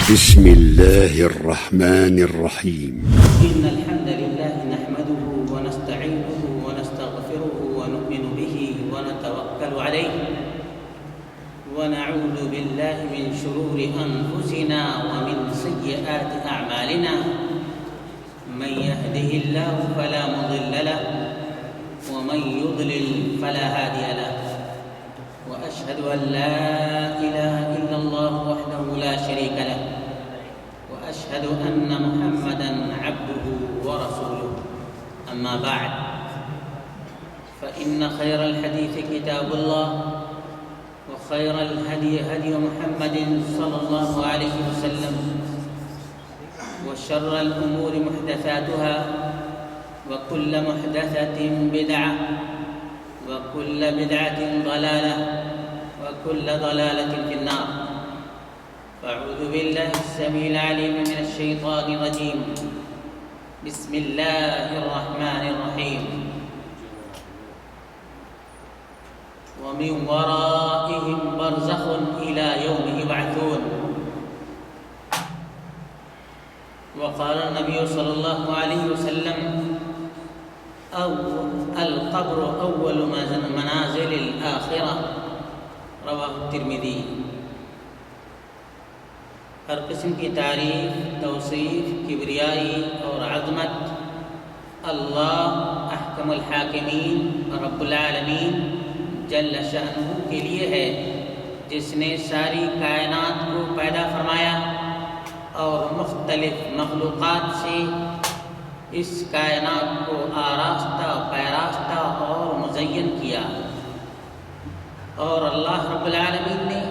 بسم الله الرحمن الرحيم. إن الحمد لله نحمده ونستعينه ونستغفره ونؤمن به ونتوكل عليه ونعوذ بالله من شرور أنفسنا ومن سيئات أعمالنا من يهده الله فلا مضل له ومن يضلل فلا هادي له وأشهد أن لا إله إلا الله وحده لا شريك له وأشهد أن محمدًا عبده ورسوله أما بعد فإن خير الحديث كتاب الله وخير الهدي هدي محمد صلى الله عليه وسلم وشر الأمور محدثاتها وكل محدثة بدعة وكل بدعة ضلالة وكل ضلالة في النار. فأعوذ بالله السميع العليم من الشيطان الرجيم. بسم الله الرحمن الرحيم. ومن ورائهم برزخ إلى يوم يبعثون. وقال النبي صلى الله عليه وسلم القبر أول منازل الآخرة. رواہ الترمذی. ہر قسم کی تعریف، توصیف، کبریائی اور عظمت اللہ احکم الحاکمین رب العالمین جل شأنہ کے لیے ہے، جس نے ساری کائنات کو پیدا فرمایا اور مختلف مخلوقات سے اس کائنات کو آراستہ، پیراستہ اور مزین کیا. اور اللہ رب العالمین نے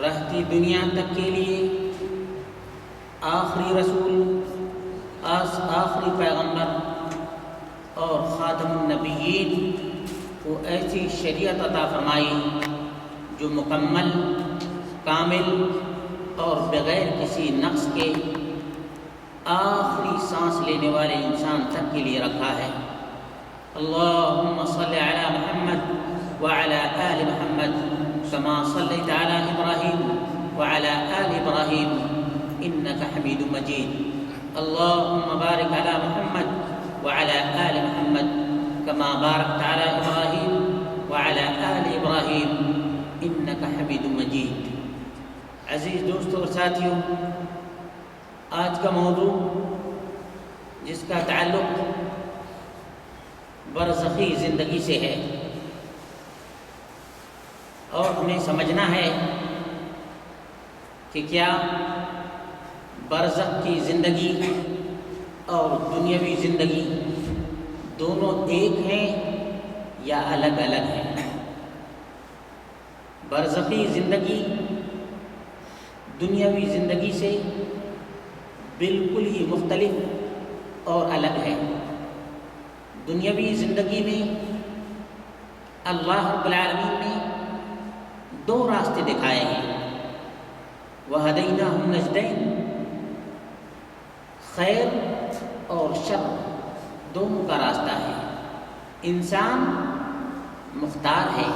رہتی دنیا تک کے لیے آخری رسول، آخری پیغمبر اور خاتم النبیین کو ایسی شریعت عطا فرمائی جو مکمل، کامل اور بغیر کسی نقص کے آخری سانس لینے والے انسان تک کے لیے رکھا ہے. اللہم صل علی محمد وعلى آل محمد كما صليت على إبراهيم وعلى آل إبراهيم إنك حميد مجيد. اللهم بارك على محمد وعلى آل محمد كما باركت على إبراهيم وعلى آل إبراهيم إنك حميد مجيد. عزیز دوستوں اور ساتھیوں، آج کا موضوع جس کا تعلق برزخی زندگی سے ہے، اور ہمیں سمجھنا ہے کہ کیا برزخ کی زندگی اور دنیاوی زندگی دونوں ایک ہیں یا الگ الگ ہیں. برزخی زندگی دنیاوی زندگی سے بالکل ہی مختلف اور الگ ہے. دنیاوی زندگی میں اللہ رب العالمین نے دو راستے دکھائے ہیں. وَهَدَيْنَاهُ النَّجْدَيْنِ. خیر اور شر دونوں کا راستہ ہے. انسان مختار ہے،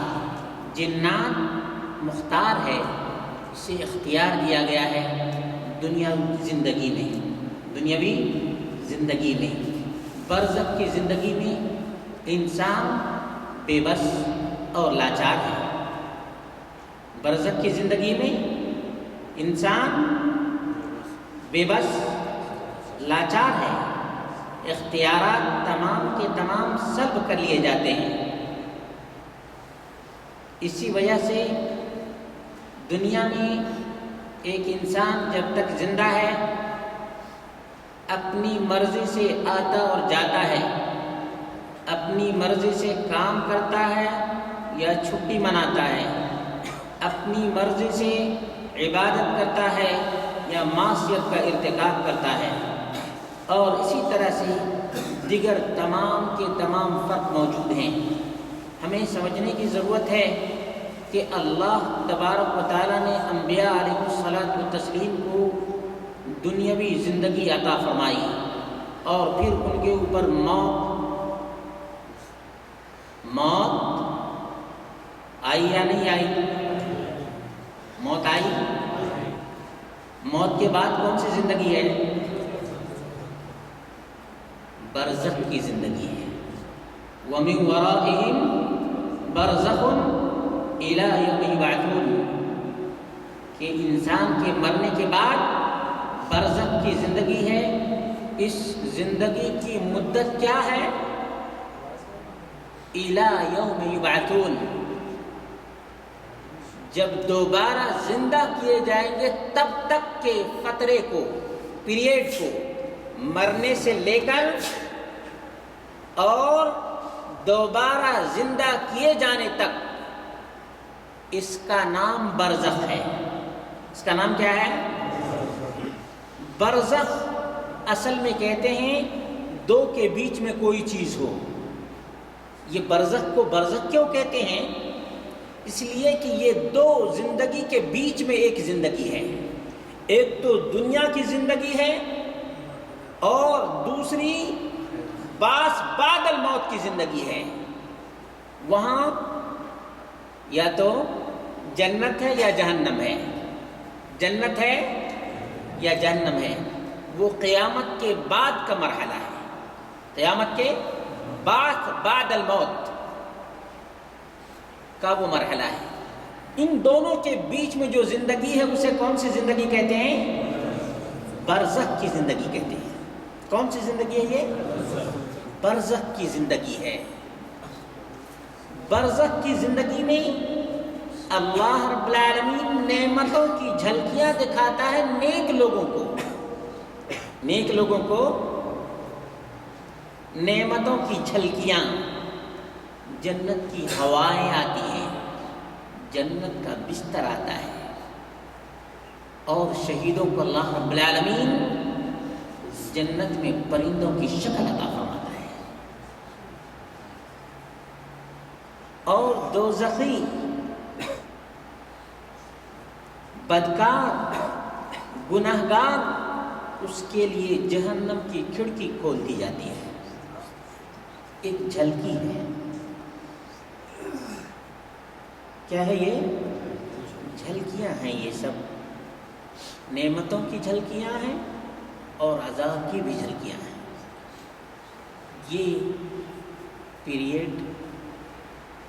جنات مختار ہے. اسے اختیار دیا گیا ہے دنیاوی زندگی میں. دنیاوی زندگی میں، برزخ کی زندگی میں انسان بے بس اور لاچار ہے. برزخ کی زندگی میں انسان بے بس، لاچار ہے. اختیارات تمام کے تمام سلب کر لیے جاتے ہیں. اسی وجہ سے دنیا میں ایک انسان جب تک زندہ ہے اپنی مرضی سے آتا اور جاتا ہے، اپنی مرضی سے کام کرتا ہے یا چھٹی مناتا ہے، اپنی مرضی سے عبادت کرتا ہے یا معصیت کا ارتکاب کرتا ہے. اور اسی طرح سے دیگر تمام کے تمام فرق موجود ہیں. ہمیں سمجھنے کی ضرورت ہے کہ اللہ تبارک و تعالیٰ نے انبیاء علیہ الصلاۃ والتسلیم کو دنیاوی زندگی عطا فرمائی اور پھر ان کے اوپر موت آئی یا نہیں آئی؟ موت آئی. موت کے بعد کون سی زندگی ہے؟ برزخ کی زندگی ہے. وَمِن وَرَائِهِمْ بَرْزَخٌ إِلَىٰ يَوْمِ يُبْعَثُونَ کہ انسان کے مرنے کے بعد برزخ کی زندگی ہے. اس زندگی کی مدت کیا ہے؟ إِلَىٰ يَوْمِ يُبْعَثُونَ جب دوبارہ زندہ کیے جائیں گے تب تک کے فترے کو، پیریڈ کو، مرنے سے لے کر اور دوبارہ زندہ کیے جانے تک اس کا نام برزخ ہے. اس کا نام کیا ہے؟ برزخ اصل میں کہتے ہیں دو کے بیچ میں کوئی چیز ہو. یہ برزخ کو برزخ کیوں کہتے ہیں؟ اس لیے کہ یہ دو زندگی کے بیچ میں ایک زندگی ہے. ایک تو دنیا کی زندگی ہے اور دوسری بعد الموت کی زندگی ہے. وہاں یا تو جنت ہے یا جہنم ہے، جنت ہے یا جہنم ہے. وہ قیامت کے بعد کا مرحلہ ہے، قیامت کے بعد الموت کا وہ مرحلہ ہے. ان دونوں کے بیچ میں جو زندگی ہے اسے کون سی زندگی کہتے ہیں؟ برزخ کی زندگی کہتے ہیں. کون سی زندگی ہے یہ؟ برزخ کی زندگی ہے. برزخ کی زندگی میں اللہ رب العالمین نعمتوں کی جھلکیاں دکھاتا ہے نیک لوگوں کو. نیک لوگوں کو نعمتوں کی جھلکیاں، جنت کی ہوائیں آتی ہیں، جنت کا بستر آتا ہے، اور شہیدوں کو اللہ رب العالمین جنت میں پرندوں کی شکل عطا فرماتا ہے. اور دوزخی بدکار گناہگار اس کے لیے جہنم کی کھڑکی کھول دی جاتی ہے. ایک جھلکی ہے. کیا ہے یہ؟ جھلکیاں ہیں. یہ سب نعمتوں کی جھلکیاں ہیں اور عذاب کی بھی جھلکیاں ہیں. یہ پیریڈ،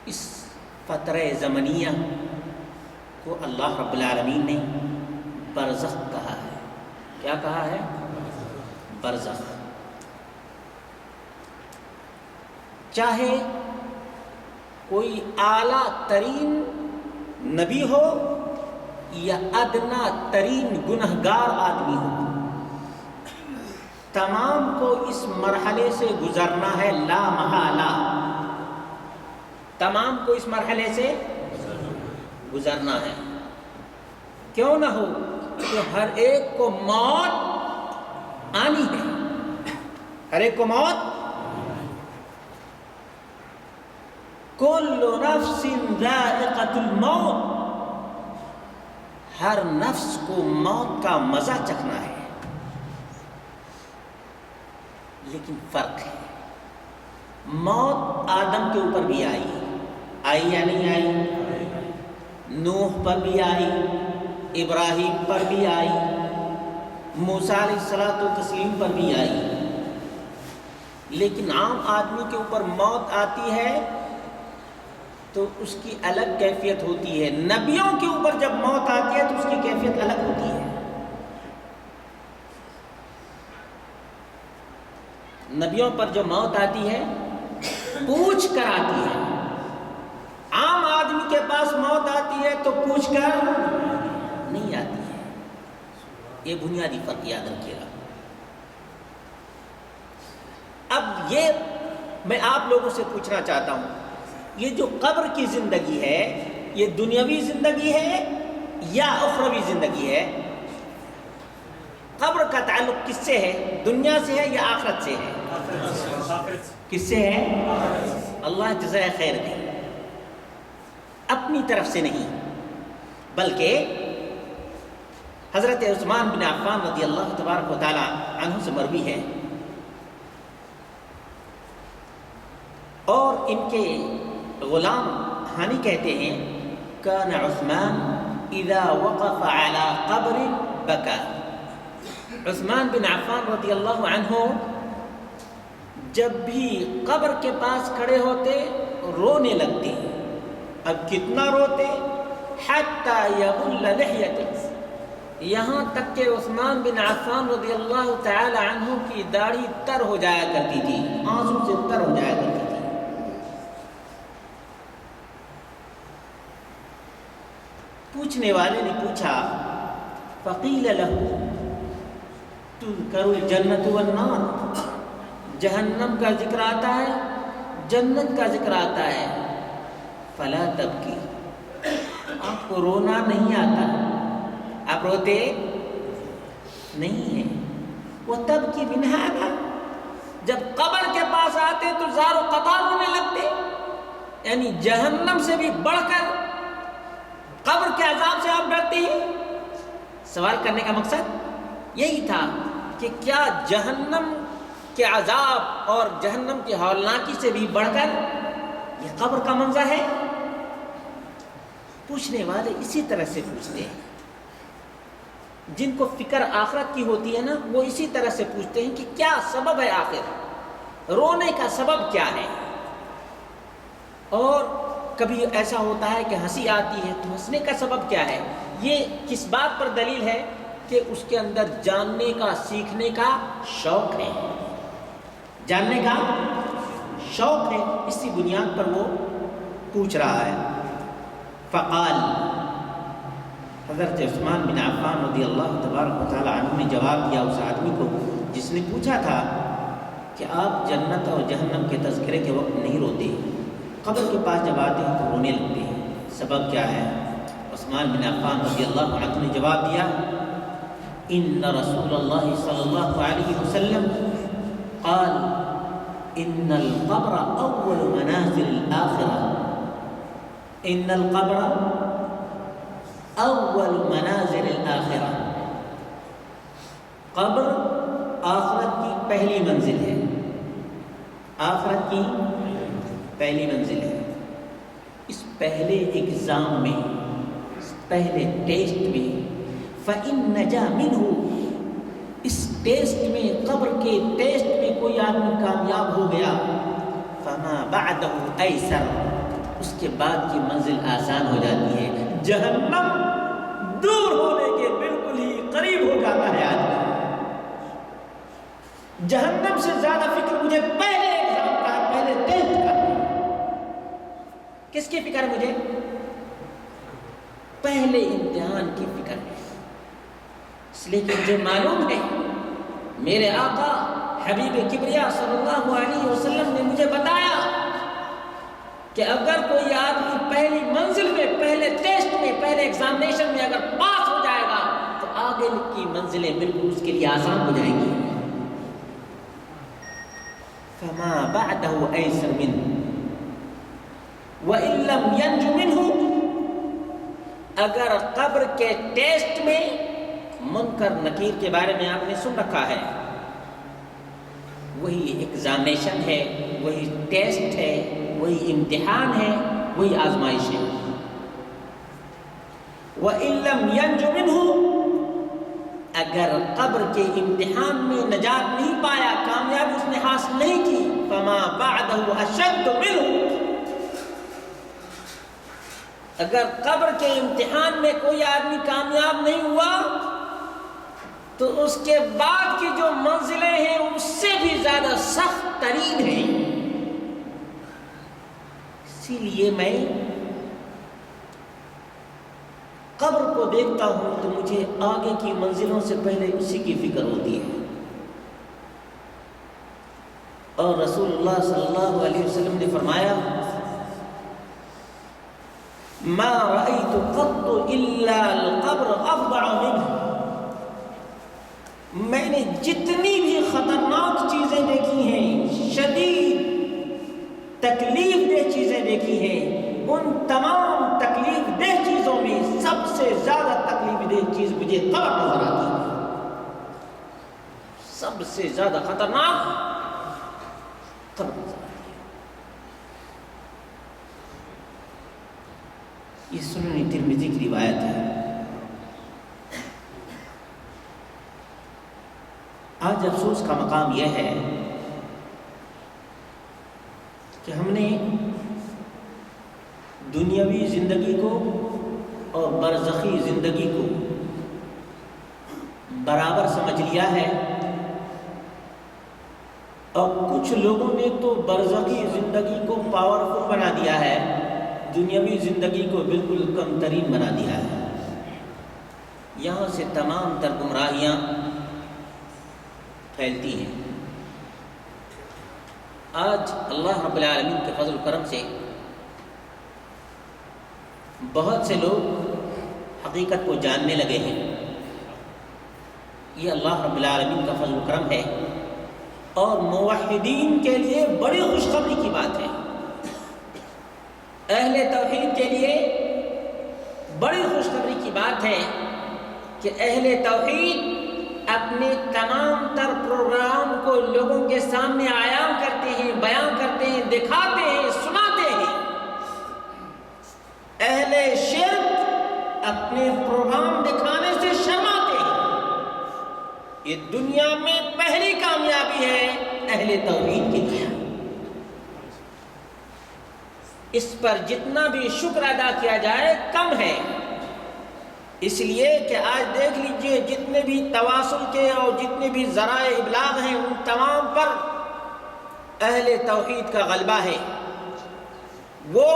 اس فترہ زمنیہ کو اللہ رب العالمین نے برزخ کہا ہے. کیا کہا ہے؟ برزخ. چاہے کوئی اعلیٰ ترین نبی ہو یا ادنا ترین گنہگار آدمی ہو، تمام کو اس مرحلے سے گزرنا ہے لا محالہ. تمام کو اس مرحلے سے گزرنا ہے. کیوں نہ ہو کہ ہر ایک کو موت آنی ہے. ہر ایک کو موت. کل نفس ذائقۃ الموت، ہر نفس کو موت کا مزہ چکھنا ہے. لیکن فرق ہے، موت آدم کے اوپر بھی آئی یا نہیں آئی؟ نوح پر بھی آئی، ابراہیم پر بھی آئی، موسیٰ علیہ الصلوۃ والتسلیم پر بھی آئی. لیکن عام آدمی کے اوپر موت آتی ہے تو اس کی الگ کیفیت ہوتی ہے. نبیوں کے اوپر جب موت آتی ہے تو اس کی کیفیت الگ ہوتی ہے. نبیوں پر جو موت آتی ہے پوچھ کر آتی ہے. عام آدمی کے پاس موت آتی ہے تو پوچھ کر نہیں آتی ہے. یہ بنیادی فرق یاد رکھیے گا. اب یہ میں آپ لوگوں سے پوچھنا چاہتا ہوں، یہ جو قبر کی زندگی ہے یہ دنیاوی زندگی ہے یا اخروی زندگی ہے؟ قبر کا تعلق کس سے ہے؟ دنیا سے ہے یا آخرت سے ہے؟ کس سے ہے؟ اللہ جزائے خیر دے. اپنی طرف سے نہیں بلکہ حضرت عثمان بن عفان رضی اللہ تبارک و تعالی عنہ سے مروی ہے، اور ان کے غلام ہانی کہتے ہیں کان عثمان اذا وقف على قبر بكى. عثمان بن عفان رضی اللہ عنہ جب بھی قبر کے پاس کھڑے ہوتے رونے لگتے. اب کتنا روتے؟ حتی یبل لحیته، یہاں تک کہ عثمان بن عفان رضی اللہ تعالی عنہ کی داڑھی تر ہو جایا کرتی تھی، آنسو سے تر ہو جایا کرتی تھی. پوچھنے والے نے پوچھا فقیل له تذکر الجنت والنار، جہنم کا ذکر آتا ہے، جنت کا ذکر آتا ہے. فلا تبکی، آپ کو رونا نہیں آتا، آپ روتے نہیں ہیں. وہ تب کی بنہانا، جب قبر کے پاس آتے تو زار و قطار ہونے لگتے، یعنی جہنم سے بھی بڑھ کر قبر کے عذاب سے آپ ڈرتے ہیں. سوال کرنے کا مقصد یہی تھا کہ کیا جہنم کے عذاب اور جہنم کی ہولناکی سے بھی بڑھ کر یہ قبر کا منظر ہے؟ پوچھنے والے اسی طرح سے پوچھتے ہیں. جن کو فکر آخرت کی ہوتی ہے نا، وہ اسی طرح سے پوچھتے ہیں کہ کیا سبب ہے، آخر رونے کا سبب کیا ہے. اور کبھی ایسا ہوتا ہے کہ ہنسی آتی ہے تو ہنسنے کا سبب کیا ہے. یہ کس بات پر دلیل ہے کہ اس کے اندر جاننے کا، سیکھنے کا شوق ہے، جاننے کا شوق ہے. اسی بنیاد پر وہ پوچھ رہا ہے. فقال، حضرت عثمان بن عفان رضی اللہ تبارک و تعالی عنہ نے جواب دیا اس آدمی کو جس نے پوچھا تھا کہ آپ جنت اور جہنم کے تذکرے کے وقت نہیں روتے، قبر کے پاس جب آتے ہیں تو رونے لگتے ہیں، سبب کیا ہے؟ عثمان بن عفان رضی اللہ عنہ نے جواب دیا ان رسول اللہ صلی اللہ علیہ وسلم قال ان القبر اول منازل الاخرہ، ان القبر اول منازل الاخرہ، قبر آخرت کی پہلی منزل ہے، آخرت کی پہلی منزل ہے. اس پہلے اگزام میں، اس پہلے ٹیسٹ میں فَإِن نَجَا مِنْهُ، اس ٹیسٹ میں، قبر کے ٹیسٹ میں کوئی آدمی کامیاب ہو گیا فَمَا بَعْدَهُ أَيْسَرُ، اس کے بعد کی منزل آسان ہو جاتی ہے. جہنم دور ہونے کے بالکل ہی قریب ہو جاتا ہے آدمی. جہنم سے زیادہ فکر مجھے پہلے ایگزام کا ہے، پہلے ٹیسٹ کا ہے. کس کی فکر مجھے؟ پہلے امتحان کی فکر ہے. اس لیے کہ مجھے معلوم ہے میرے آقا حبیب کبریا صلی اللہ علیہ وسلم نے مجھے بتایا کہ اگر کوئی آدمی پہلی منزل میں، پہلے ٹیسٹ میں، پہلے ایگزامینیشن میں اگر پاس ہو جائے گا تو آگے کی منزلیں بالکل اس کے لیے آسان ہو جائیں گی. فما بعده ایسر منه وان لم ينج منه، اگر قبر کے ٹیسٹ میں، منکر نکیر کے بارے میں آپ نے سن رکھا ہے، وہی ایگزامینیشن ہے، وہی ٹیسٹ ہے، وہی امتحان ہے، وہی آزمائش ہے. وَإِن لَّمْ يَنْجُ مِنْهُ، اگر قبر کے امتحان میں نجات نہیں پایا، کامیابی اس نے حاصل نہیں کی، فَمَا بَعْدَهُ أَشَدُّ مِنْهُ، اگر قبر کے امتحان میں کوئی آدمی کامیاب نہیں ہوا تو اس کے بعد کی جو منزلیں ہیں اس سے بھی زیادہ سخت ترین ہیں. اسی لیے میں قبر کو دیکھتا ہوں تو مجھے آگے کی منزلوں سے پہلے اسی کی فکر ہوتی ہے. اور رسول اللہ صلی اللہ علیہ وسلم نے فرمایا ما رأيت قط الا القبر افظع منه، میں نے جتنی بھی خطرناک چیزیں دیکھی ہیں، شدید تکلیف دہ چیزیں دیکھی ہیں، ان تمام تکلیف دہ چیزوں میں سب سے زیادہ تکلیف دہ چیز مجھے قبر نظر آتی ہے. سب سے زیادہ خطرناک قبر نظر آتی ہے. یہ سنن ترمذی کی روایت ہے. آج افسوس کا مقام یہ ہے کہ ہم نے دنیاوی زندگی کو اور برزخی زندگی کو برابر سمجھ لیا ہے، اور کچھ لوگوں نے تو برزخی زندگی کو پاورفل بنا دیا ہے، دنیاوی زندگی کو بالکل کم ترین بنا دیا ہے۔ یہاں سے تمام تر گمراہیاں پھیلتی ہیں۔ آج اللہ رب العالمین کے فضل و کرم سے بہت سے لوگ حقیقت کو جاننے لگے ہیں۔ یہ اللہ رب العالمین کا فضل و کرم ہے، اور موحدین کے لیے بڑی خوشخبری کی بات ہے، اہل توحید کے لیے بڑی خوشخبری کی بات ہے کہ اہل توحید اپنے تمام تر پروگرام کو لوگوں کے سامنے عیاں کرتے ہیں، بیان کرتے ہیں، دکھاتے ہیں، سناتے ہیں۔ اہل شرک اپنے پروگرام دکھانے سے شرماتے ہیں۔ یہ دنیا میں پہلی کامیابی ہے اہل توحید کے لیے۔ اس پر جتنا بھی شکر ادا کیا جائے کم ہے، اس لیے کہ آج دیکھ لیجئے جتنے بھی تواصل کے اور جتنے بھی ذرائع ابلاغ ہیں ان تمام پر اہل توحید کا غلبہ ہے۔ وہ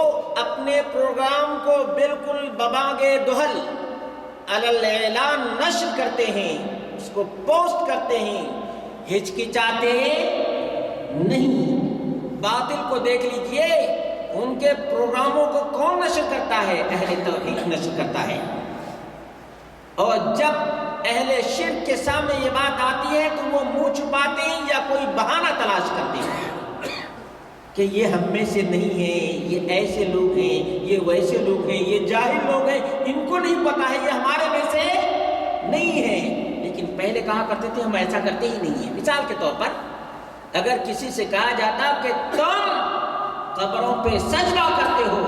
اپنے پروگرام کو بالکل بباغ دہل علی الاعلان نشر کرتے ہیں، اس کو پوسٹ کرتے ہیں، ہچکچاتے نہیں۔ باطل کو دیکھ لیجئے، ان کے پروگراموں کو کون نشر کرتا ہے؟ اہل توحید نشر کرتا ہے۔ اور جب اہل شرک کے سامنے یہ بات آتی ہے تو وہ منہ چھپاتے ہیں یا کوئی بہانہ تلاش کرتے ہیں کہ یہ ہم میں سے نہیں ہیں، یہ ایسے لوگ ہیں، یہ ویسے لوگ ہیں، یہ جاہل لوگ ہیں، ان کو نہیں پتا ہے، یہ ہمارے میں سے نہیں ہیں۔ لیکن پہلے کہا کرتے تھے ہم ایسا کرتے ہی نہیں ہیں۔ مثال کے طور پر اگر کسی سے کہا جاتا کہ تم قبروں پہ سجدہ کرتے ہو،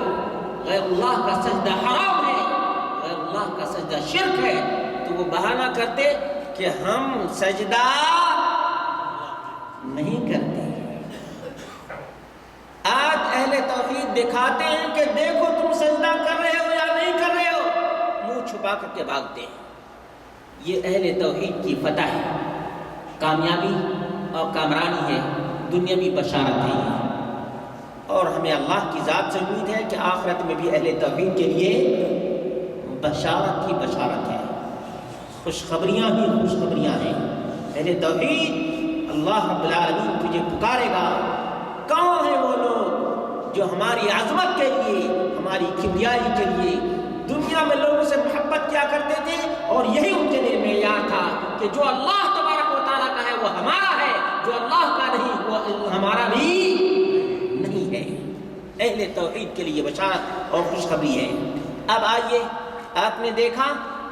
غیر اللہ کا سجدہ حرام ہے، غیر اللہ کا سجدہ شرک ہے، تو وہ بہانہ کرتے کہ ہم سجدہ نہیں کرتے۔ آج اہل توحید دکھاتے ہیں کہ دیکھو تم سجدہ کر رہے ہو یا نہیں کر رہے ہو، منہ چھپا کر کے بھاگتے ہیں۔ یہ اہل توحید کی فتح ہے، کامیابی اور کامرانی ہے، دنیاوی بشارت ہے یہ۔ اور ہمیں اللہ کی ذات سے امید ہے کہ آخرت میں بھی اہل توحید کے لیے بشارت ہی بشارت ہے، خوشخبریاں ہی خوشخبریاں ہیں۔ اہل توحید، اللہ رب العالمین تجھے پکارے گا۔ کون ہیں وہ لوگ جو ہماری عظمت کے لیے، ہماری کبریائی کے لیے دنیا میں لوگوں سے محبت کیا کرتے تھے، اور یہی ان کے لیے معیار تھا کہ جو اللہ تبارک و تعالیٰ کا ہے وہ ہمارا ہے، جو اللہ کا نہیں وہ ہمارا بھی نہیں ہے۔ اہل توحید کے لیے بشارت اور خوشخبری ہے۔ اب آئیے، آپ نے دیکھا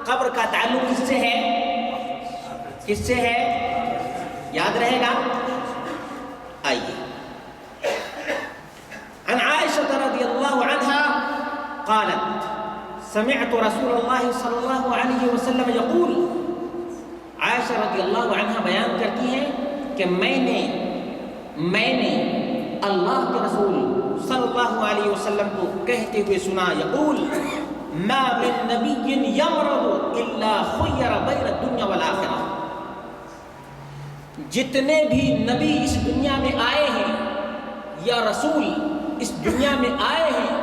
قبر کا تعلق کس سے ہے؟ کس سے ہے؟ یاد رہے گا؟ آئیے، عن عائشة رضی اللہ عنہا قالت سمعت رسول اللہ صلی اللہ علیہ وسلم یقول، عائشہ رضی اللہ عنہا بیان کرتی ہیں کہ میں نے اللہ کے رسول صلی اللہ علیہ وسلم کو کہتے ہوئے سنا، یقول ما من نبی یمرض الا خیر بین الدنیا والآخرہ، جتنے بھی نبی اس دنیا میں آئے ہیں یا رسول اس دنیا میں آئے ہیں،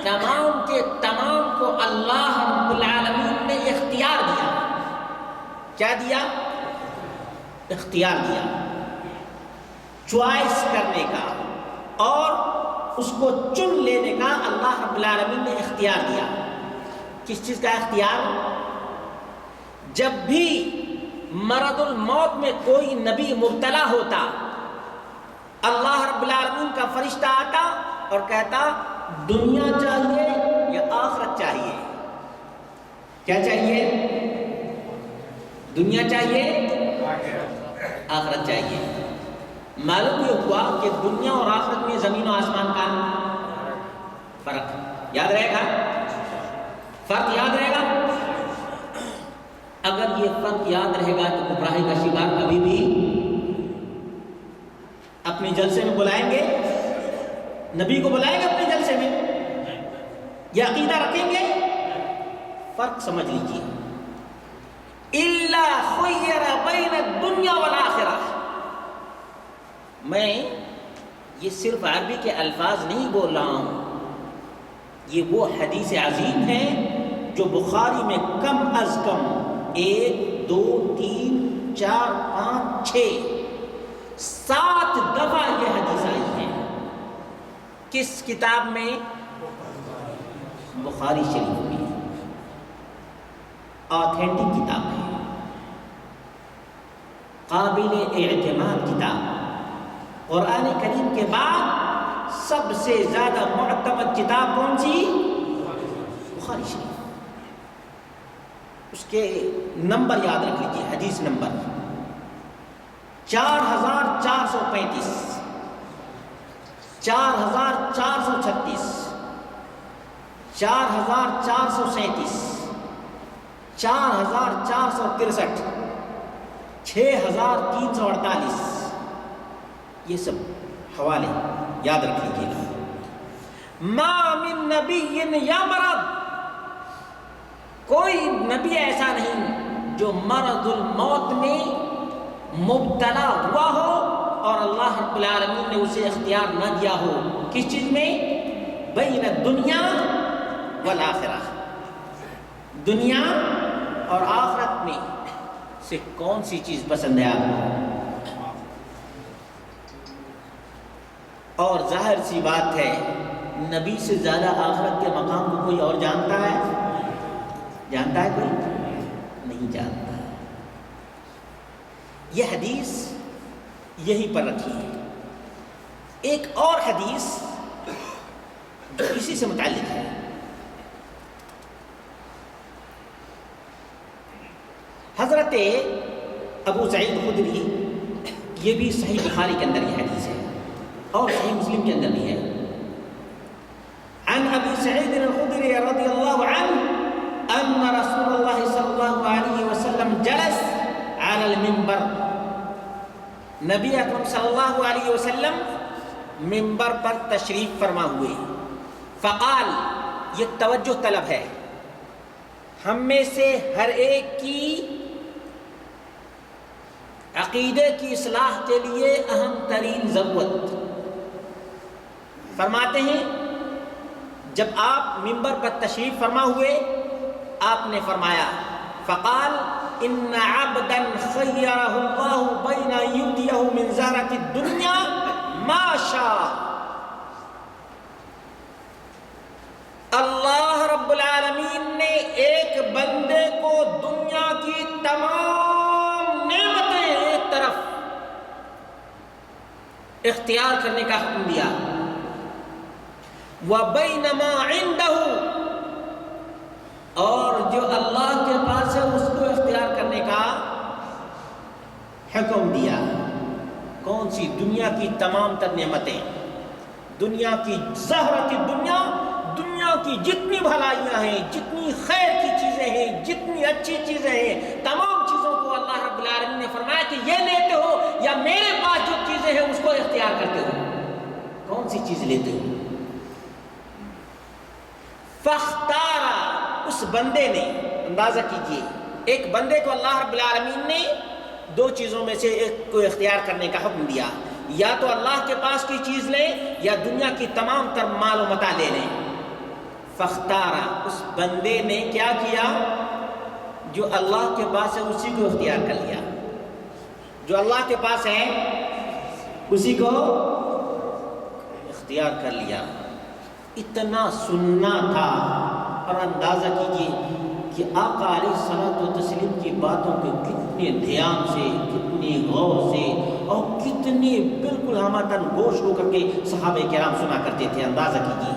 تمام کے تمام کو اللہ رب العالمین نے اختیار دیا۔ کیا دیا؟ اختیار دیا، چوائس کرنے کا اور اس کو چن لینے کا اللہ رب العالمین نے اختیار دیا۔ کس چیز کا اختیار؟ جب بھی مرض الموت میں کوئی نبی مبتلا ہوتا، اللہ رب العالمین کا فرشتہ آتا اور کہتا دنیا چاہیے یا آخرت چاہیے؟ کیا چاہیے؟ دنیا چاہیے؟ آخرت چاہیے؟ معلوم یہ ہوا کہ دنیا اور آخرت میں زمین و آسمان کا فرق یاد رہے گا؟ فرق یاد رہے گا؟ اگر یہ فرق یاد رہے گا تو گمراہی کا شکار کبھی بھی اپنے جلسے میں بلائیں گے؟ نبی کو بلائیں گے اپنے جلسے میں؟ یہ عقیدہ رکھیں گے؟ فرق سمجھ لیجیے. الا خیر بین الدنیا والآخرہ. میں یہ صرف عربی کے الفاظ نہیں بول رہا ہوں، یہ وہ حدیث عظیم ہے جو بخاری میں کم از کم 1 2 3 4 5 6 7 دفعہ یہ حدیث آئی ہے. کس کتاب میں؟ بخاری شریف میں. آتھینٹک کتاب ہے، قابل اعتماد کتاب. قرآن کریم کے بعد سب سے زیادہ معتمد کتاب کون سی؟ بخاری شریف. اس کے نمبر یاد رکھ لیجیے. حدیث نمبر 4435، 4436، 4437، 4463، 6348. یہ سب حوالے یاد رکھ لیجیے گا. ما من نبی یا مرض، کوئی نبی ایسا نہیں جو مرض الموت میں مبتلا ہوا ہو اور اللہ رب العالمین نے اسے اختیار نہ دیا ہو. کس چیز میں؟ بین الدنیا والآخرہ. دنیا اور آخرت میں سے کون سی چیز پسند ہے آپ کو؟ اور ظاہر سی بات ہے نبی سے زیادہ آخرت کے مقام کو کوئی اور جانتا ہے؟ جانتا ہے کوئی؟ نہیں جانتا. یہ حدیث یہیں پر رکھی ہے. ایک اور حدیث جو اسی سے متعلق ہے. حضرت ابو سعید خدری، یہ بھی صحیح بخاری کے اندر یہ حدیث ہے اور صحیح مسلم کے اندر بھی ہے. عن ابی سعید الخدری رضی اللہ عنہ ان رسول اللہ صلی اللہ علیہ وسلم جلس علی المنبر. نبی اکرم صلی اللہ علیہ وسلم منبر پر تشریف فرما ہوئے. فقال، یہ توجہ طلب ہے، ہم میں سے ہر ایک کی عقیدے کی اصلاح کے لیے اہم ترین ضرورت. فرماتے ہیں جب آپ منبر پر تشریف فرما ہوئے آپ نے فرمایا، فقال ان عبدا خیرہ اللہ بین یؤتیہ من زہرۃ الدنیا ما شاء. اللہ رب العالمین نے ایک بندے کو دنیا کی تمام نعمتیں ایک طرف اختیار کرنے کا حکم دیا. وَبَيْنَ مَا عِنْدَهُ، اور جو اللہ کے پاس ہے اس کو اختیار کرنے کا حکم دیا. کون سی؟ دنیا کی تمام تر نعمتیں، دنیا کی زہرۃ الدنیا، دنیا کی جتنی بھلائیاں ہیں، جتنی خیر کی چیزیں ہیں، جتنی اچھی چیزیں ہیں، تمام چیزوں کو اللہ رب العالمین نے فرمایا کہ یہ لیتے ہو یا میرے پاس جو چیزیں ہیں اس کو اختیار کرتے ہو. کون سی چیز لیتے ہو؟ فاختارا، اس بندے نے، اندازہ کیجئے ایک بندے کو اللہ رب العالمین نے دو چیزوں میں سے ایک کو اختیار کرنے کا حکم دیا، یا تو اللہ کے پاس کی چیز لیں یا دنیا کی تمام تر مال و متاع لے لیں. فاختارا، اس بندے نے کیا کیا؟ جو اللہ کے پاس ہے اسی کو اختیار کر لیا. جو اللہ کے پاس ہے اسی کو اختیار کر لیا. اتنا سننا تھا. اور اندازہ کیجیے کہ آقا علیہ الصلوۃ والتسلیم کی باتوں کو کتنے دھیان سے، کتنے غور سے اور کتنے بالکل ہماتن گوش ہو کر کے صحابہ کرام سنا کرتے تھے. اندازہ کیجیے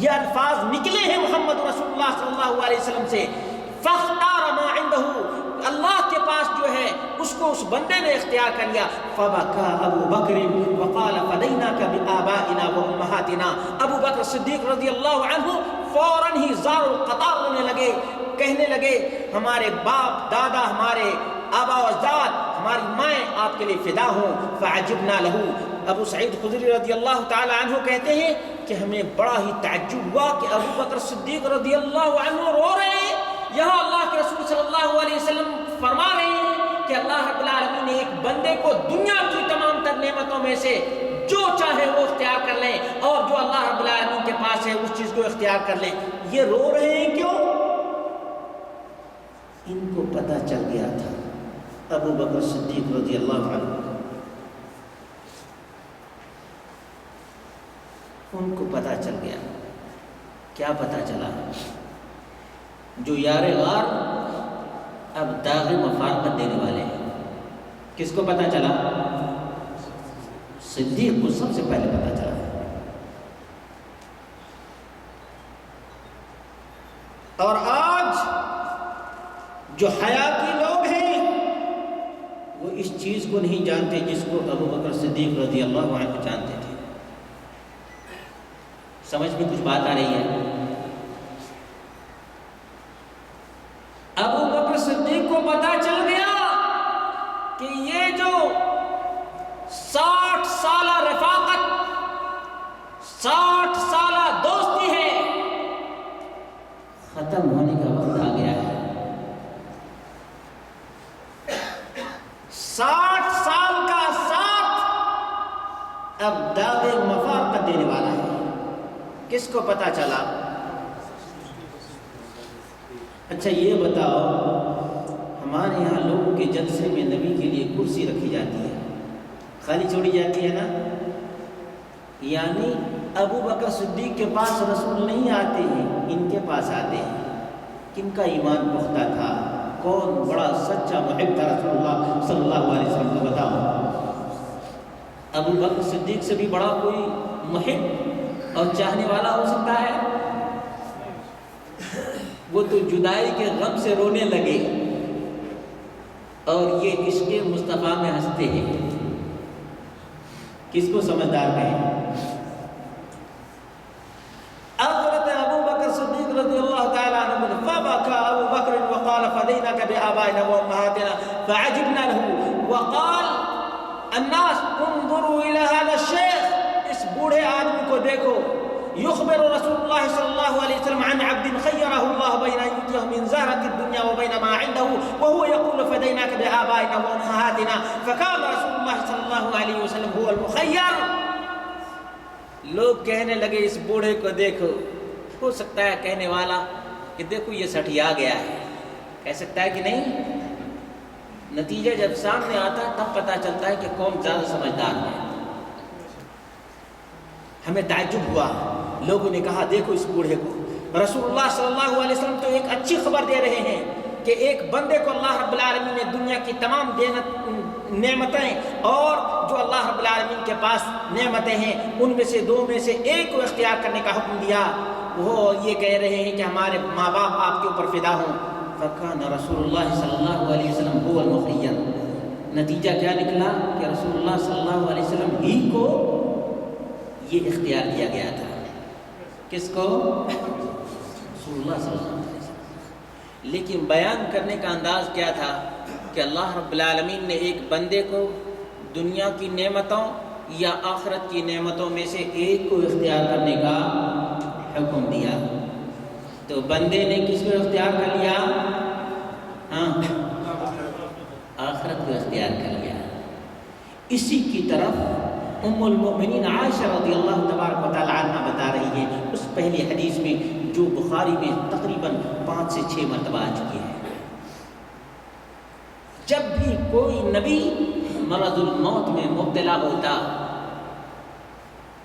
یہ الفاظ نکلے ہیں محمد رسول اللہ صلی اللہ علیہ وسلم سے. فاختار ما عنده، اللہ کے پاس جو ہے اس کو اس بندے نے اختیار کر لیا. فبکا ابو بکر وقال فدیناک بآبائنا وامہاتنا. ابو بکر صدیق رضی اللہ عنہ فوراً ہی زار القطار ہونے لگے کہنے لگے ہمارے باپ دادا، ہمارے آبا و اجداد، ہماری مائیں آپ کے لیے فدا ہوں. فعجبنا لہو. ابو سعید خدری رضی اللہ تعالی عنہ کہتے ہیں کہ ہمیں بڑا ہی تعجب ہوا کہ ابو بکر صدیق رضی اللہ عنہ رو رہے ہیں. یہاں اللہ کے رسول صلی اللہ علیہ وسلم فرما رہے ہیں کہ اللہ رب العالمین نے ایک بندے کو دنیا کی تمام تر نعمتوں میں سے جو چاہے وہ اختیار کر لیں، اور جو اللہ رب العالمین کے پاس ہے اس چیز کو اختیار کر لیں. یہ رو رہے ہیں کیوں؟ ان کو پتہ چل گیا تھا ابو بکر صدیق رضی اللہ عنہ، ان کو پتہ چل گیا. کیا پتہ چلا؟ جو یار غار اب داغ مفارقت دینے والے ہیں. کس کو پتہ چلا؟ صدیق کو سب سے پہلے پتہ چلا. اور آج جو حیاتی لوگ ہیں وہ اس چیز کو نہیں جانتے جس کو ابو بکر صدیق رضی اللہ عنہ جانتے تھے. سمجھ میں کچھ بات آ رہی ہے؟ ابو بکر صدیق کو پتہ چل گیا کہ یہ جو 60 سالہ رفاقت، 60 سالہ دوستی ہے، ختم ہونے کا وقت آ گیا ہے. 60 سال کا ساتھ اب داغ مفارقت دینے والا ہے. کس کو پتہ چلا؟ اچھا یہ بتاؤ، ہمارے یہاں لوگوں کے جلسے میں نبی کے لیے کرسی رکھی جاتی ہے، خالی چھوڑی جاتی ہے نا؟ یعنی ابو بکر صدیق کے پاس رسول نہیں آتے ہیں، ان کے پاس آتے ہیں. کن کا ایمان پختہ تھا؟ کون بڑا سچا محب تھا رسول اللہ صلی اللہ علیہ وسلم کو؟ بتاؤ. ابو بکر صدیق سے بھی بڑا کوئی محب اور چاہنے والا ہو سکتا ہے؟ وہ تو جدائی کے غم سے رونے لگے اور یہ عشق مصطفیٰ میں ہنستے ہیں. کس کو سمجھدار کہیں؟ حضرت ابو بکر صدیق رضی اللہ تعالی عنہ فبكى ابو بکر وقال فديناك بآبائنا وامهاتنا فعجبنا له وقال الناس انظروا الى هذا الشيخ. اس بوڑھے آدمی کو دیکھو. يخبر رسول الله صلى الله عليه وسلم عن عبد خيره الله بين أن يؤتيه من زهرة الدنيا وبين ما عنده وهو يقول فديناك بآبائنا وأمهاتنا. فكان رسول الله صلى الله عليه وسلم هو المخير. لوگ کہنے لگے اس بوڑھے کو دیکھو. ہو سکتا ہے کہنے والا کہ دیکھو یہ سٹھیا گیا ہے، کہہ سکتا ہے کہ نہیں؟ نتیجہ جب سامنے آتا ہے تب پتہ چلتا ہے کہ کون زیادہ سمجھدار ہے. ہمیں تعجب ہوا. لوگوں نے کہا دیکھو اس بوڑھے کو. رسول اللہ صلی اللہ علیہ وسلم تو ایک اچھی خبر دے رہے ہیں کہ ایک بندے کو اللہ رب العالمین نے دنیا کی تمام نعمتیں اور جو اللہ رب العالمین کے پاس نعمتیں ہیں ان میں سے 2 میں سے ایک کو اختیار کرنے کا حکم دیا. وہ یہ کہہ رہے ہیں کہ ہمارے ماں باپ آپ کے اوپر فدا ہوں. فکان رسول اللہ صلی اللہ علیہ وسلم هو المخیر. نتیجہ کیا نکلا کہ رسول اللہ صلی اللہ علیہ وسلم ہی کو یہ اختیار کیا گیا تھا. کس کو؟ رسول اللہ صلی اللہ علیہ وسلم. لیکن بیان کرنے کا انداز کیا تھا کہ اللہ رب العالمین نے ایک بندے کو دنیا کی نعمتوں یا آخرت کی نعمتوں میں سے ایک کو اختیار کرنے کا حکم دیا. تو بندے نے کس کو اختیار کر لیا؟ ہاں، آخرت کو اختیار کر لیا. اسی کی طرف ام المؤمنین عائشہ رضی اللہ تبارک و تعالی عنہ بتا رہی ہے اس پہلی حدیث میں جو بخاری میں تقریباً 5 سے 6 مرتبہ آ چکی ہے. جب بھی کوئی نبی مرض الموت میں مبتلا ہوتا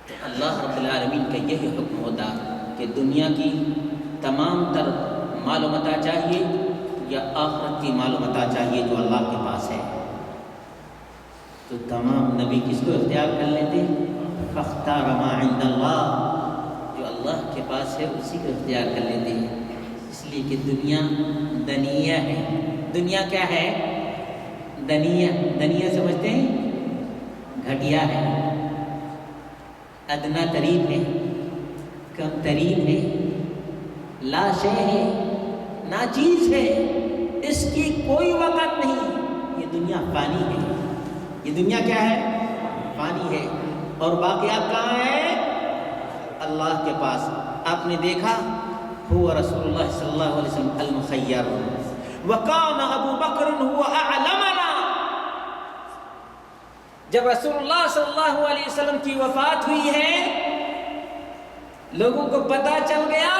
تو اللہ رب العالمین کا یہی حکم ہوتا کہ دنیا کی تمام تر معلومات چاہیے یا آخرت کی معلومات چاہیے جو اللہ کے پاس ہے. تو تمام نبی کس کو اختیار کر لیتے؟ فاختار ما عند اللہ، جو اللہ کے پاس ہے اسی کو اختیار کر لیتے ہیں. اس لیے کہ دنیا دنیا ہے. دنیا کیا ہے؟ دنیا. دنیا سمجھتے ہیں؟ گھٹیا ہے، ادنا ترین ہے، کم ترین ہے، لا شے ہے، ناچیز ہے، اس کی کوئی وقت نہیں، یہ دنیا فانی ہے، یہ دنیا کیا ہے؟ فانی ہے، اور باقیات کہاں ہیں؟ اللہ کے پاس۔ آپ نے دیکھا هو رسول اللہ صلی اللہ علیہ وسلم المخیر وکان ابو بکر هو اعلمنا۔ جب رسول اللہ صلی اللہ علیہ وسلم کی وفات ہوئی ہے، لوگوں کو پتا چل گیا،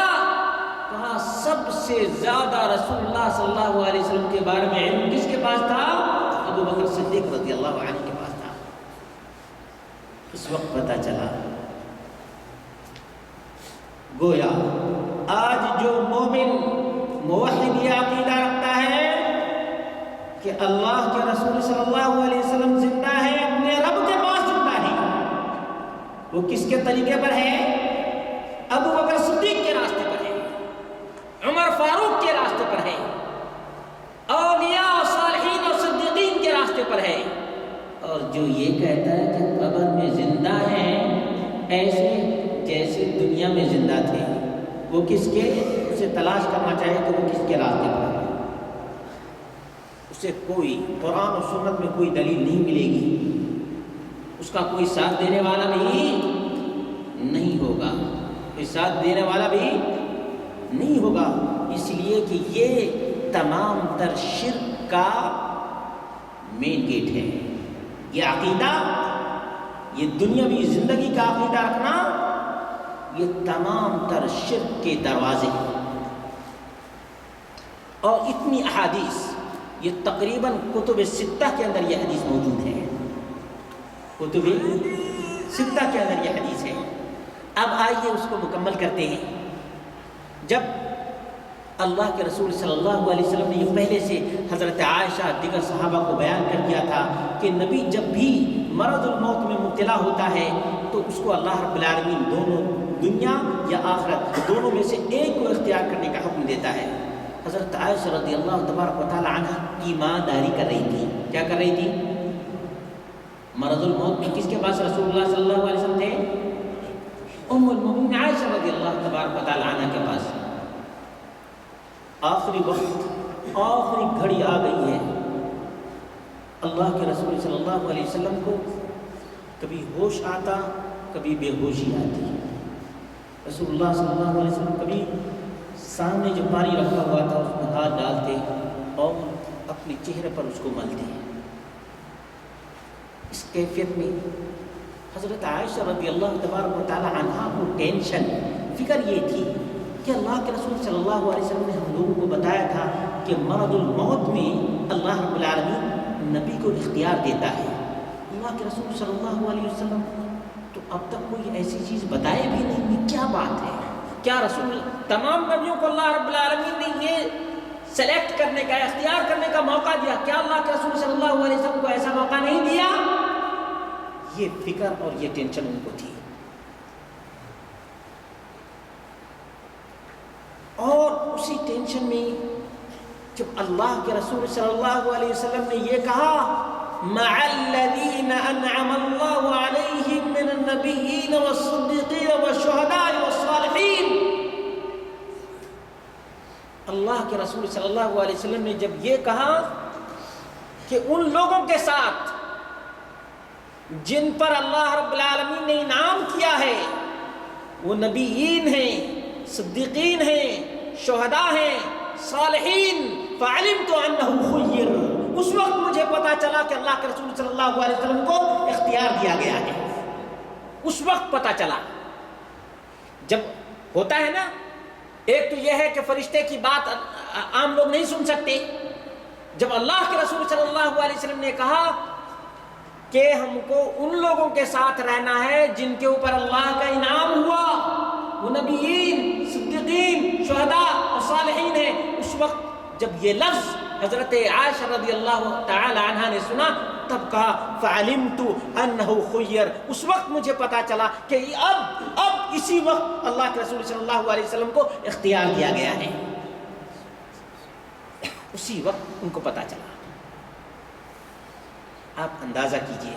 کہا سب سے زیادہ رسول اللہ صلی اللہ علیہ وسلم کے بارے میں علم کس کے پاس تھا؟ ابو بکر صدیق رضی اللہ عنہ کے پاس تھا۔ اس وقت پتا چلا۔ گویا آج جو مومن موحد یہ عقیدہ رکھتا ہے کہ اللہ کے رسول صلی اللہ علیہ وسلم زندہ ہے، اپنے رب کے پاس زندہ ہے، وہ کس کے طریقے پر ہے؟ ابو بکر صدیق کے راستے پر ہے، عمر فاروق کے راستے پر ہے، اولیاء صالحین اور صدیقین کے راستے پر ہے۔ اور جو یہ کہتا ہے کہ قبر میں زندہ ہیں ایسے جیسے دنیا میں زندہ تھے، وہ کس کے؟ اسے تلاش کرنا چاہے کہ وہ کس کے راستے پر ہے، اسے کوئی قرآن و سنت میں کوئی دلیل نہیں ملے گی، اس کا کوئی ساتھ دینے والا بھی نہیں ہوگا، کوئی ساتھ دینے والا بھی نہیں ہوگا، اس لیے کہ یہ تمام تر شرک کا مین گیٹ ہے۔ یہ عقیدہ، یہ دنیاوی زندگی کا عقیدہ رکھنا، یہ تمام تر شرک کے دروازے ہیں۔ اور اتنی احادیث، یہ تقریباً کتب ستہ کے اندر یہ حدیث موجود ہے، کتب ستہ کے اندر یہ حدیث ہے۔ اب آئیے اس کو مکمل کرتے ہیں۔ جب اللہ کے رسول صلی اللہ علیہ وسلم نے یہ پہلے سے حضرت عائشہ دیگر صحابہ کو بیان کر دیا تھا کہ نبی جب بھی مرض الموت میں مبتلا ہوتا ہے تو اس کو اللہ رب العالمین دونوں، دنیا یا آخرت، دونوں میں سے ایک کو اختیار کرنے کا حکم دیتا ہے۔ حضرت عائشہ رضی اللہ تبارک و تعالی عنہ ایمانداری کر رہی تھی۔ کیا کر رہی تھی؟ مرض الموت میں کس کے پاس رسول اللہ صلی اللہ علیہ وسلم تھے؟ ام المؤمنین عائشہ رضی اللہ تبارک و تعالی عنہ کے پاس۔ آخری وقت، آخری گھڑی آ گئی ہے، اللہ کے رسول صلی اللہ علیہ وسلم کو کبھی ہوش آتا، کبھی بے ہوشی آتی۔ رسول اللہ صلی اللہ علیہ وسلم کبھی سامنے جو پانی رکھا ہوا تھا اس میں ہاتھ ڈالتے اور اپنے چہرے پر اس کو ملتے۔ اس کیفیت میں حضرت عائشہ رضی اللہ تبارک و تعالی عنہا کو ٹینشن، فکر یہ تھی کہ اللہ کے رسول صلی اللہ علیہ وسلم نے ہم لوگوں کو بتایا تھا کہ مرض الموت میں اللہ رب العالمین نبی کو اختیار دیتا ہے۔ اللہ کے رسول صلی اللہ علیہ وسلم تو اب تک کوئی ایسی چیز بتائے بھی نہیں، یہ کیا بات ہے؟ کیا رسول، تمام نبیوں کو اللہ رب العالمین نے یہ سلیکٹ کرنے کا، اختیار کرنے کا موقع دیا، کیا اللہ کے رسول صلی اللہ علیہ وسلم کو ایسا موقع نہیں دیا؟ یہ فکر اور یہ ٹینشن ان کو تھی۔ اور اسی ٹینشن میں جب اللہ کے رسول صلی اللہ علیہ وسلم نے یہ کہا مع الذین انعم اللہ علیہم من النبیین والصدیقین والشہداء والصالحین، اللہ کے رسول صلی اللہ علیہ وسلم نے جب یہ کہا کہ ان لوگوں کے ساتھ جن پر اللہ رب العالمین نے انعام کیا ہے وہ نبیین ہیں، صدیقین ہیں، شہداء ہیں، صالحین، فعلمت انہ خیر، اس وقت مجھے پتا چلا کہ اللہ کے رسول صلی اللہ علیہ وسلم کو اختیار دیا گیا ہے۔ اس وقت پتا چلا۔ جب ہوتا ہے نا، ایک تو یہ ہے کہ فرشتے کی بات عام لوگ نہیں سن سکتے، جب اللہ کے رسول صلی اللہ علیہ وسلم نے کہا کہ ہم کو ان لوگوں کے ساتھ رہنا ہے جن کے اوپر اللہ کا انعام ہوا، وہ نبیین، صدیقین، شہداء اور صالحین ہیں، اس وقت جب یہ لفظ حضرت عائشہ رضی اللہ تعالی عنہ نے سنا تب کہا فعلمت انہ خیر، اس وقت مجھے پتا چلا کہ اب اسی وقت اللہ کے رسول صلی اللہ علیہ وسلم کو اختیار دیا گیا ہے۔ اسی وقت ان کو پتا چلا۔ آپ اندازہ کیجئے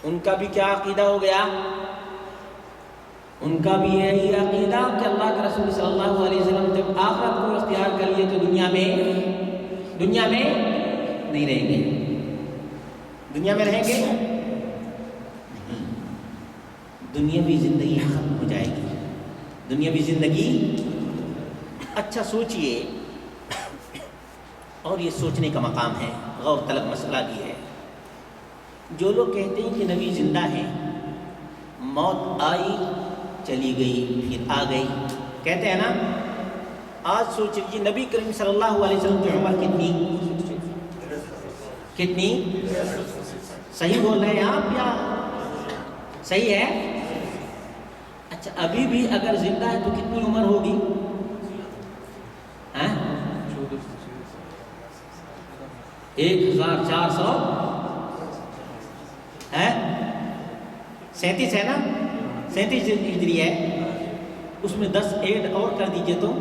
ان کا بھی کیا عقیدہ ہو گیا؟ ان کا بھی یہی عقیدہ کہ اللہ کے رسول صلی اللہ علیہ وسلم جب آخرت کو اختیار کر لیے تو دنیا میں نہیں رہیں گے. دنیا میں رہیں گے نہیں. دنیاوی زندگی ختم ہو جائے گی. دنیاوی زندگی. اچھا سوچئے، اور یہ سوچنے کا مقام ہے، غور طلب مسئلہ بھی ہے. جو لوگ کہتے ہیں کہ نبی زندہ ہیں، موت آئی چلی گئی پھر آ گئی، کہتے ہیں نا. آج سوچ لیجیے نبی کریم صلی اللہ علیہ وسلم کی عمر کتنی؟ صحیح بول رہے ہیں آپ یا صحیح ہے؟ اچھا ابھی بھی اگر زندہ ہے تو کتنی عمر ہوگی؟ 1400 ہے، 37 ہے نا، 37 ہجری ہے. اس میں 10 ایڈ اور کر دیجئے تو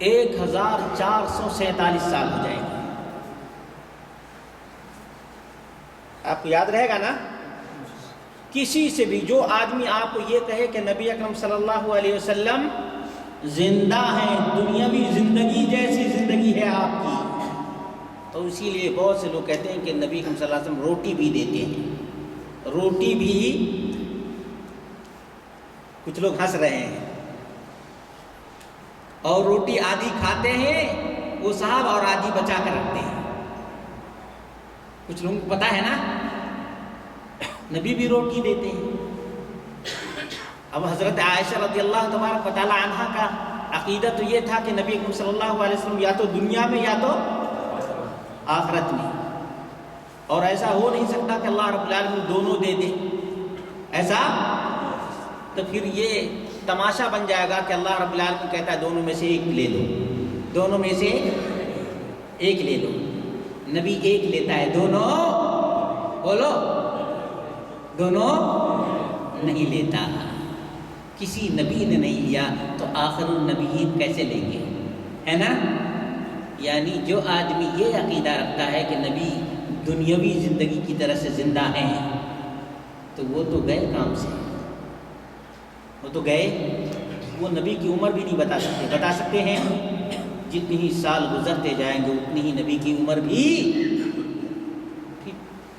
1447 سال ہو جائے گا. آپ کو یاد رہے گا نا. کسی سے بھی جو آدمی آپ کو یہ کہے کہ نبی اکرم صلی اللہ علیہ وسلم زندہ ہیں، دنیاوی زندگی جیسی زندگی ہے آپ کی، تو اسی لیے بہت سے لوگ کہتے ہیں کہ نبی اکرم صلی اللہ علیہ وسلم روٹی بھی دیتے ہیں. روٹی بھی کچھ لوگ ہنس رہے ہیں، اور روٹی آدھی کھاتے ہیں وہ صاحب اور آدھی بچا کر رکھتے ہیں. کچھ لوگوں کو پتا ہے نا، نبی بھی روٹی دیتے ہیں. اب حضرت عائشہ رضی اللہ تبارک و تعالی عنہا کا عقیدہ تو یہ تھا کہ نبی اکرم صلی اللہ علیہ وسلم یا تو دنیا میں یا تو آخرت میں، اور ایسا ہو نہیں سکتا کہ اللہ رب العالمین دونوں دے دے. ایسا تو پھر یہ تماشا بن جائے گا کہ اللہ رب العالمین کہتا ہے دونوں میں سے ایک لے لو، دونوں میں سے ایک لے لو. نبی ایک لیتا ہے، دونوں بولو، دونوں نہیں لیتا. کسی نبی نے نہیں لیا تو آخر النبیین کیسے لیں گے؟ ہے نا. یعنی جو آدمی یہ عقیدہ رکھتا ہے کہ نبی دنیاوی زندگی کی طرح سے زندہ ہیں تو وہ تو گئے کام سے، وہ تو گئے. وہ نبی کی عمر بھی نہیں بتا سکتے ہیں. جتنی ہی سال گزرتے جائیں گے اتنی ہی نبی کی عمر بھی.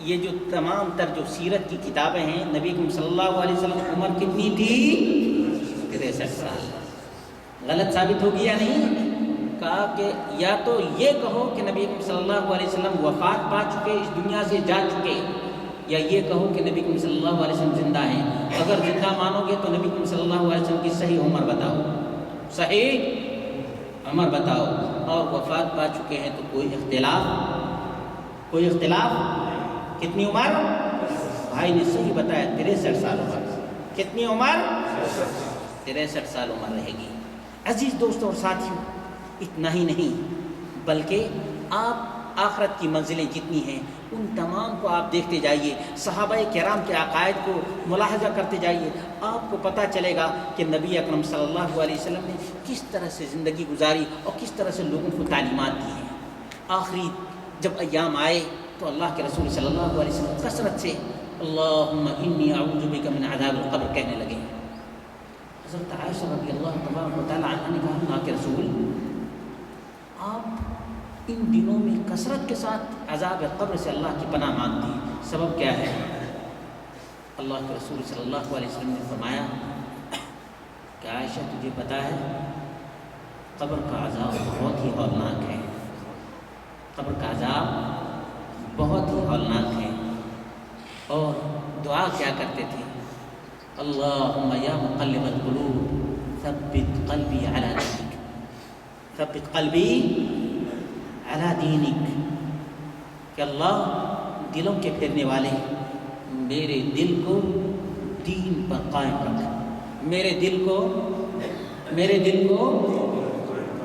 یہ جو تمام تر جو سیرت کی کتابیں ہیں، نبی صلی اللہ علیہ وسلم کی عمر کتنی تھی؟ 63 سال. غلط ثابت ہوگی یا نہیں؟ کہا کہ یا تو یہ کہو کہ نبی صلی اللہ علیہ وسلم وفات پا چکے، اس دنیا سے جا چکے، یا یہ کہو کہ نبی صلی اللہ علیہ وسلم زندہ ہیں. اگر زندہ مانو گے تو نبی صلی اللہ علیہ وسلم کی صحیح عمر بتاؤ، صحیح عمر بتاؤ. اور وفات پا چکے ہیں تو کوئی اختلاف. کتنی عمر؟ بھائی نے صحیح بتایا، 63 سال عمر. کتنی عمر؟ 63 سال عمر رہے گی. عزیز دوستوں اور ساتھیوں، اتنا ہی نہیں بلکہ آپ آخرت کی منزلیں جتنی ہیں ان تمام کو آپ دیکھتے جائیے. صحابہ کرام کے عقائد کو ملاحظہ کرتے جائیے. آپ کو پتہ چلے گا کہ نبی اکرم صلی اللہ علیہ وسلم نے کس طرح سے زندگی گزاری اور کس طرح سے لوگوں کو تعلیمات دی ہیں. آخری جب ایام آئے تو اللہ کے رسول صلی اللہ علیہ وسلم کثرت سے اللہم انی اعوذ بک من عذاب القبر کہنے لگے. حضرت عائشہ رضی اللہ تبارک و تعالی عنہا نے کہا اللہ کے رسول، آپ ان دنوں میں کثرت کے ساتھ عذاب قبر سے اللہ کی پناہ مانگتی ہیں، سبب کیا ہے؟ اللہ کے رسول صلی اللہ علیہ وسلم نے فرمایا کہ عائشہ تجھے پتہ ہے قبر کا عذاب بہت ہی ہولناک ہے. قبر کا عذاب بہت ہی ہولناک ہے. اور دعا کیا کرتے تھے؟ اللہم یا مقلب القلوب ثبت قلبی علی دینک، ثبت قلبی علی دینک، کہ اللہ دلوں کے پھیرنے والے میرے دل کو دین پر قائم رکھ، میرے دل کو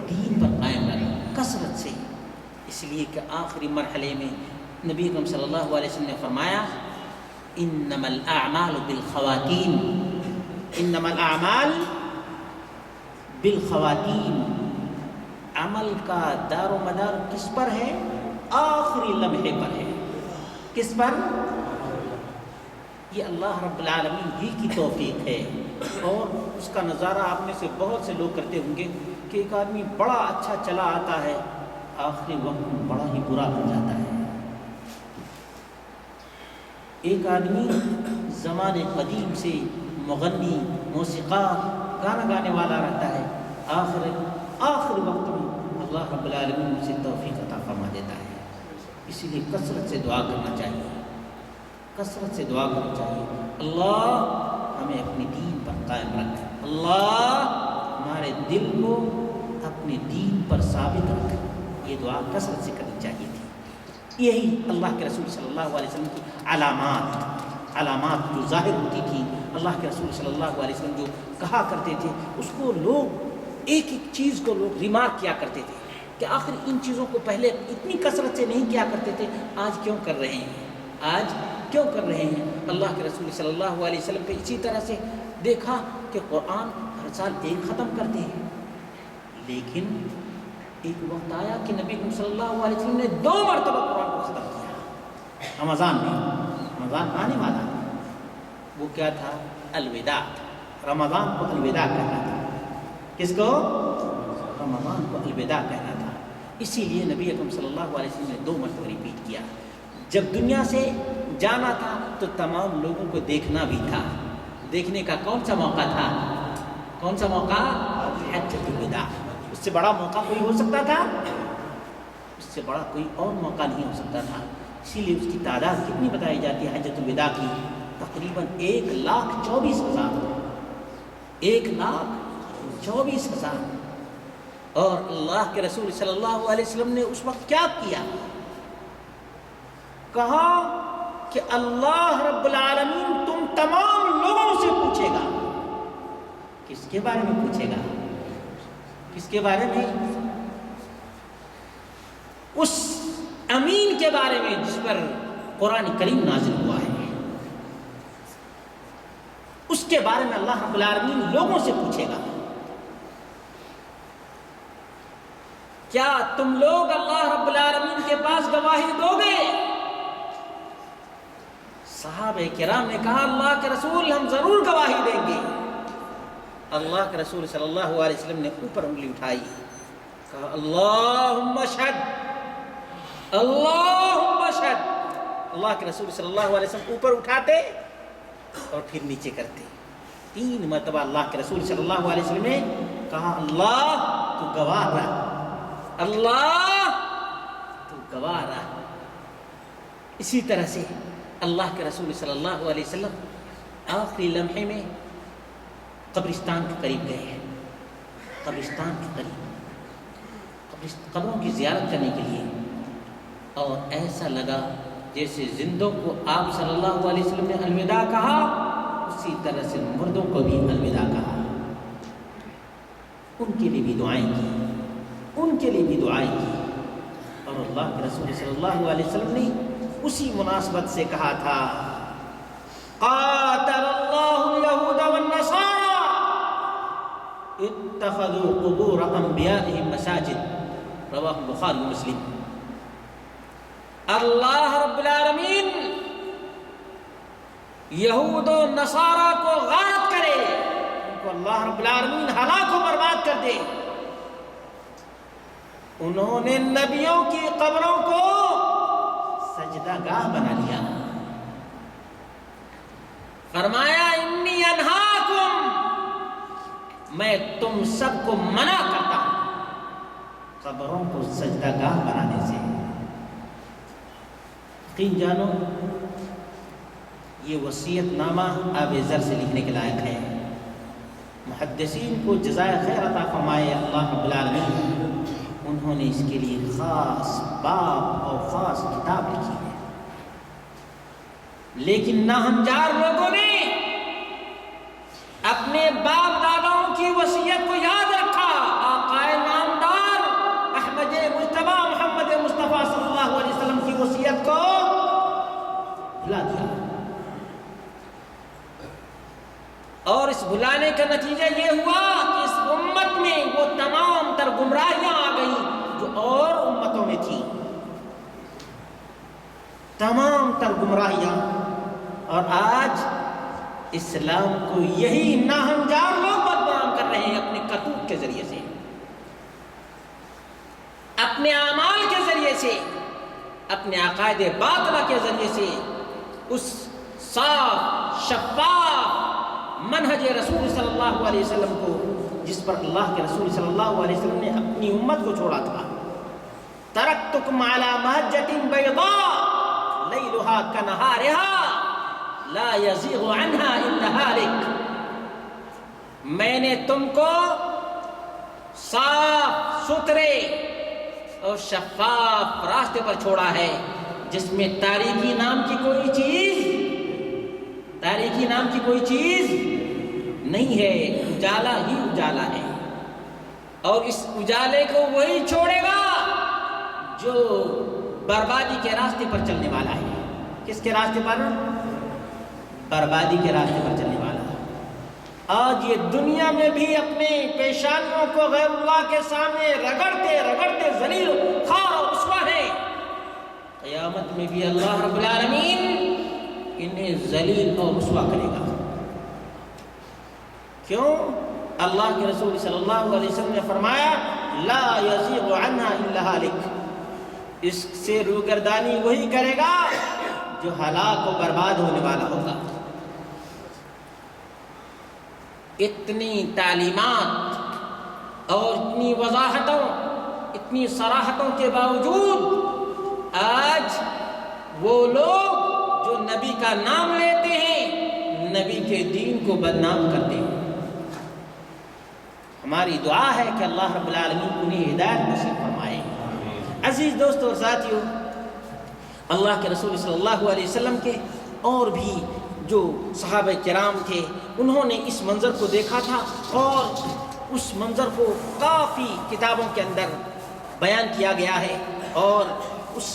دین پر قائم رکھ کثرت سے. اس لیے کہ آخری مرحلے میں نبی اکرم صلی اللہ علیہ وسلم نے فرمایا انما الاعمال بالخواتیم، انما الاعمال بالخواتیم. عمل کا دار و مدار کس پر ہے؟ آخری لمحے پر ہے. کس پر؟ یہ اللہ رب العالمین ہی کی توفیق ہے. اور اس کا نظارہ آپ میں سے بہت سے لوگ کرتے ہوں گے کہ ایک آدمی بڑا اچھا چلا آتا ہے، آخری وقت میں بڑا ہی برا بن جاتا ہے. ایک آدمی زمانے قدیم سے مغنی، موسیقار، گانا گانے والا رہتا ہے، آخر وقت میں اللہ رب العالمین اسے توفیق عطا فرما دیتا ہے. اسی لیے کثرت سے دعا کرنا چاہیے، کثرت سے دعا کرنا چاہیے. اللہ ہمیں اپنی دین پر قائم رکھ، اللہ ہمارے دل کو اپنے دین پر ثابت رکھ. یہ دعا کثرت سے کرنی چاہیے تھی. یہی اللہ کے رسول صلی اللہ علیہ وسلم کی علامات جو ظاہر ہوتی تھی. اللہ کے رسول صلی اللہ علیہ وسلم جو کہا کرتے تھے اس کو لوگ ایک ایک چیز کو لوگ ریمارک کیا کرتے تھے کہ آخر ان چیزوں کو پہلے اتنی کثرت سے نہیں کیا کرتے تھے، آج کیوں کر رہے ہیں، آج کیوں کر رہے ہیں. اللہ کے رسول صلی اللہ علیہ وسلم پہ اسی طرح سے دیکھا کہ قرآن ہر سال ایک ختم کرتے ہیں، لیکن ایک وقت آیا کہ نبی صلی اللہ علیہ وسلم نے 2 مرتبہ قرآن کو ختم کیا. رمضان میں، رمضان آنے والا ہے، وہ کیا تھا؟ الوداع. رمضان کو الوداع کہنا تھا. کس کو؟ رمضان کو الوداع کہنا تھا. اسی لیے نبی اکرم صلی اللہ علیہ وسلم نے 2 مرتبہ ریپیٹ کیا. جب دنیا سے جانا تھا تو تمام لوگوں کو دیکھنا بھی تھا. دیکھنے کا کون سا موقع تھا؟ کون سا موقع؟ حجۃ الوداع. اس سے بڑا موقع کوئی ہو سکتا تھا؟ اس سے بڑا کوئی اور موقع نہیں ہو سکتا تھا. اسی لیے اس کی تعداد کتنی بتائی جاتی ہے حجۃ الوداع کی؟ تقریباً 1,24,000. 1,24,000. اور اللہ کے رسول صلی اللہ علیہ وسلم نے اس وقت کیا کیا؟ کہا کہ اللہ رب العالمین تم تمام لوگوں سے پوچھے گا. کس کے بارے میں پوچھے گا؟ کس کے بارے میں؟ اس امین کے بارے میں جس پر قرآن کریم نازل ہوا ہے، اس کے بارے میں اللہ رب العالمین لوگوں سے پوچھے گا. کیا تم لوگ اللہ رب العالمین کے پاس گواہی دو گے؟ صحابہ کرام نے کہا اللہ کے رسول ہم ضرور گواہی دیں گے. اللہ کے رسول صلی اللہ علیہ وسلم نے اوپر انگلی اٹھائی، کہا اللہم اشہد، اللہم اشہد. اللہ کے رسول صلی اللہ علیہ وسلم اوپر اٹھاتے اور پھر نیچے کرتے. 3 مرتبہ اللہ کے رسول صلی اللہ علیہ وسلم نے کہا اللہ تو گواہ رہا، اللہ تو گواہ رہا. اسی طرح سے اللہ کے رسول صلی اللہ علیہ وسلم آخری لمحے میں قبرستان کے قریب گئے ہیں. قبرستان کے قریب قبروں کی زیارت کرنے کے لیے، اور ایسا لگا جیسے زندوں کو آپ صلی اللہ علیہ وسلم نے الوداع کہا، اسی طرح سے مردوں کو بھی الوداع کہا. ان کے لیے بھی دعائیں کی، ان کے لیے بھی دعائیں کی. اور اللہ کے رسول صلی اللہ علیہ وسلم نے اسی مناسبت سے کہا تھا قاتل اللہ الیہود والنصارى اتخذوا قبور انبیائهم مساجد. رواہ بخاری و مسلم. اللہ رب العالمین یہود و نصارہ کو غارت کرے، ان کو اللہ رب العالمین ہلاک و برباد کر دے. انہوں نے نبیوں کی قبروں کو سجدہ گاہ بنا لیا. فرمایا انی انہاکم، میں تم سب کو منع کرتا ہوں قبروں کو سجدہ گاہ بنانے سے. یقین جانو یہ وصیت نامہ ابی ذر سے لکھنے کے لائق ہے. محدثین کو جزائے خیر عطا فرمائے اللہ رب العالمین، انہوں نے اس کے لیے خاص باب اور خاص کتاب لکھی ہے. لیکن ناہنجار لوگوں نے اپنے باپ داداؤں کی وصیت کو یاد رکھا. آقائے نامدار احمد مجتبی محمد مصطفیٰ صلی اللہ علیہ وسلم کی وصیت کو بھلا دیا. اور اس بھلانے کا نتیجہ یہ ہوا کہ اس امت میں وہ تمام تر گمراہیاں آ گئیں جو اور امتوں میں تھیں. تمام تر گمراہیاں اور آج اسلام کو یہی ناہنجار لوگ بدنام کر رہے ہیں اپنے کرتوت کے ذریعے سے، اپنے اعمال کے ذریعے سے، اپنے عقائد باطلہ کے ذریعے سے، اس صاف شفاف منہج رسول صلی اللہ علیہ وسلم کو جس پر اللہ کے رسول صلی اللہ علیہ وسلم نے اپنی امت کو چھوڑا تھا۔ ترکتکم علی مہجۃ بیضاء لیلھا کنہارھا لا یزیغ عنہا الا ہالک، میں نے تم کو صاف ستھرے اور شفاف راستے پر چھوڑا ہے جس میں تاریکی نام کی کوئی چیز نہیں ہے، اجالا ہی اجالا ہے، اور اس اجالے کو وہی چھوڑے گا جو بربادی کے راستے پر چلنے والا ہے۔ کس کے راستے پر؟ بربادی کے راستے پر چلنے والا ہے۔ آج یہ دنیا میں بھی اپنے پیشانیوں کو غیر اللہ کے سامنے رگڑتے رگڑتے ذلیل خوار اور رسوا ہیں، قیامت میں بھی اللہ رب العالمین انہیں ذلیل اور رسوا کرے گا۔ کیوں؟ اللہ کے رسول صلی اللہ علیہ وسلم نے فرمایا لا یزیغ عنہا الا ہالک، اس سے روگردانی وہی کرے گا جو ہلاک و برباد ہونے والا ہوگا۔ اتنی تعلیمات اور اتنی وضاحتوں، اتنی صراحتوں کے باوجود آج وہ لوگ جو نبی کا نام لیتے ہیں نبی کے دین کو بدنام کرتے ہیں۔ ہماری دعا ہے کہ اللہ رب العالمین انہیں ہدایت نصیب فرمائے۔ عزیز دوستو اور ساتھیو، اللہ کے رسول صلی اللہ علیہ وسلم کے اور بھی جو صحابہ کرام تھے انہوں نے اس منظر کو دیکھا تھا، اور اس منظر کو کافی کتابوں کے اندر بیان کیا گیا ہے، اور اس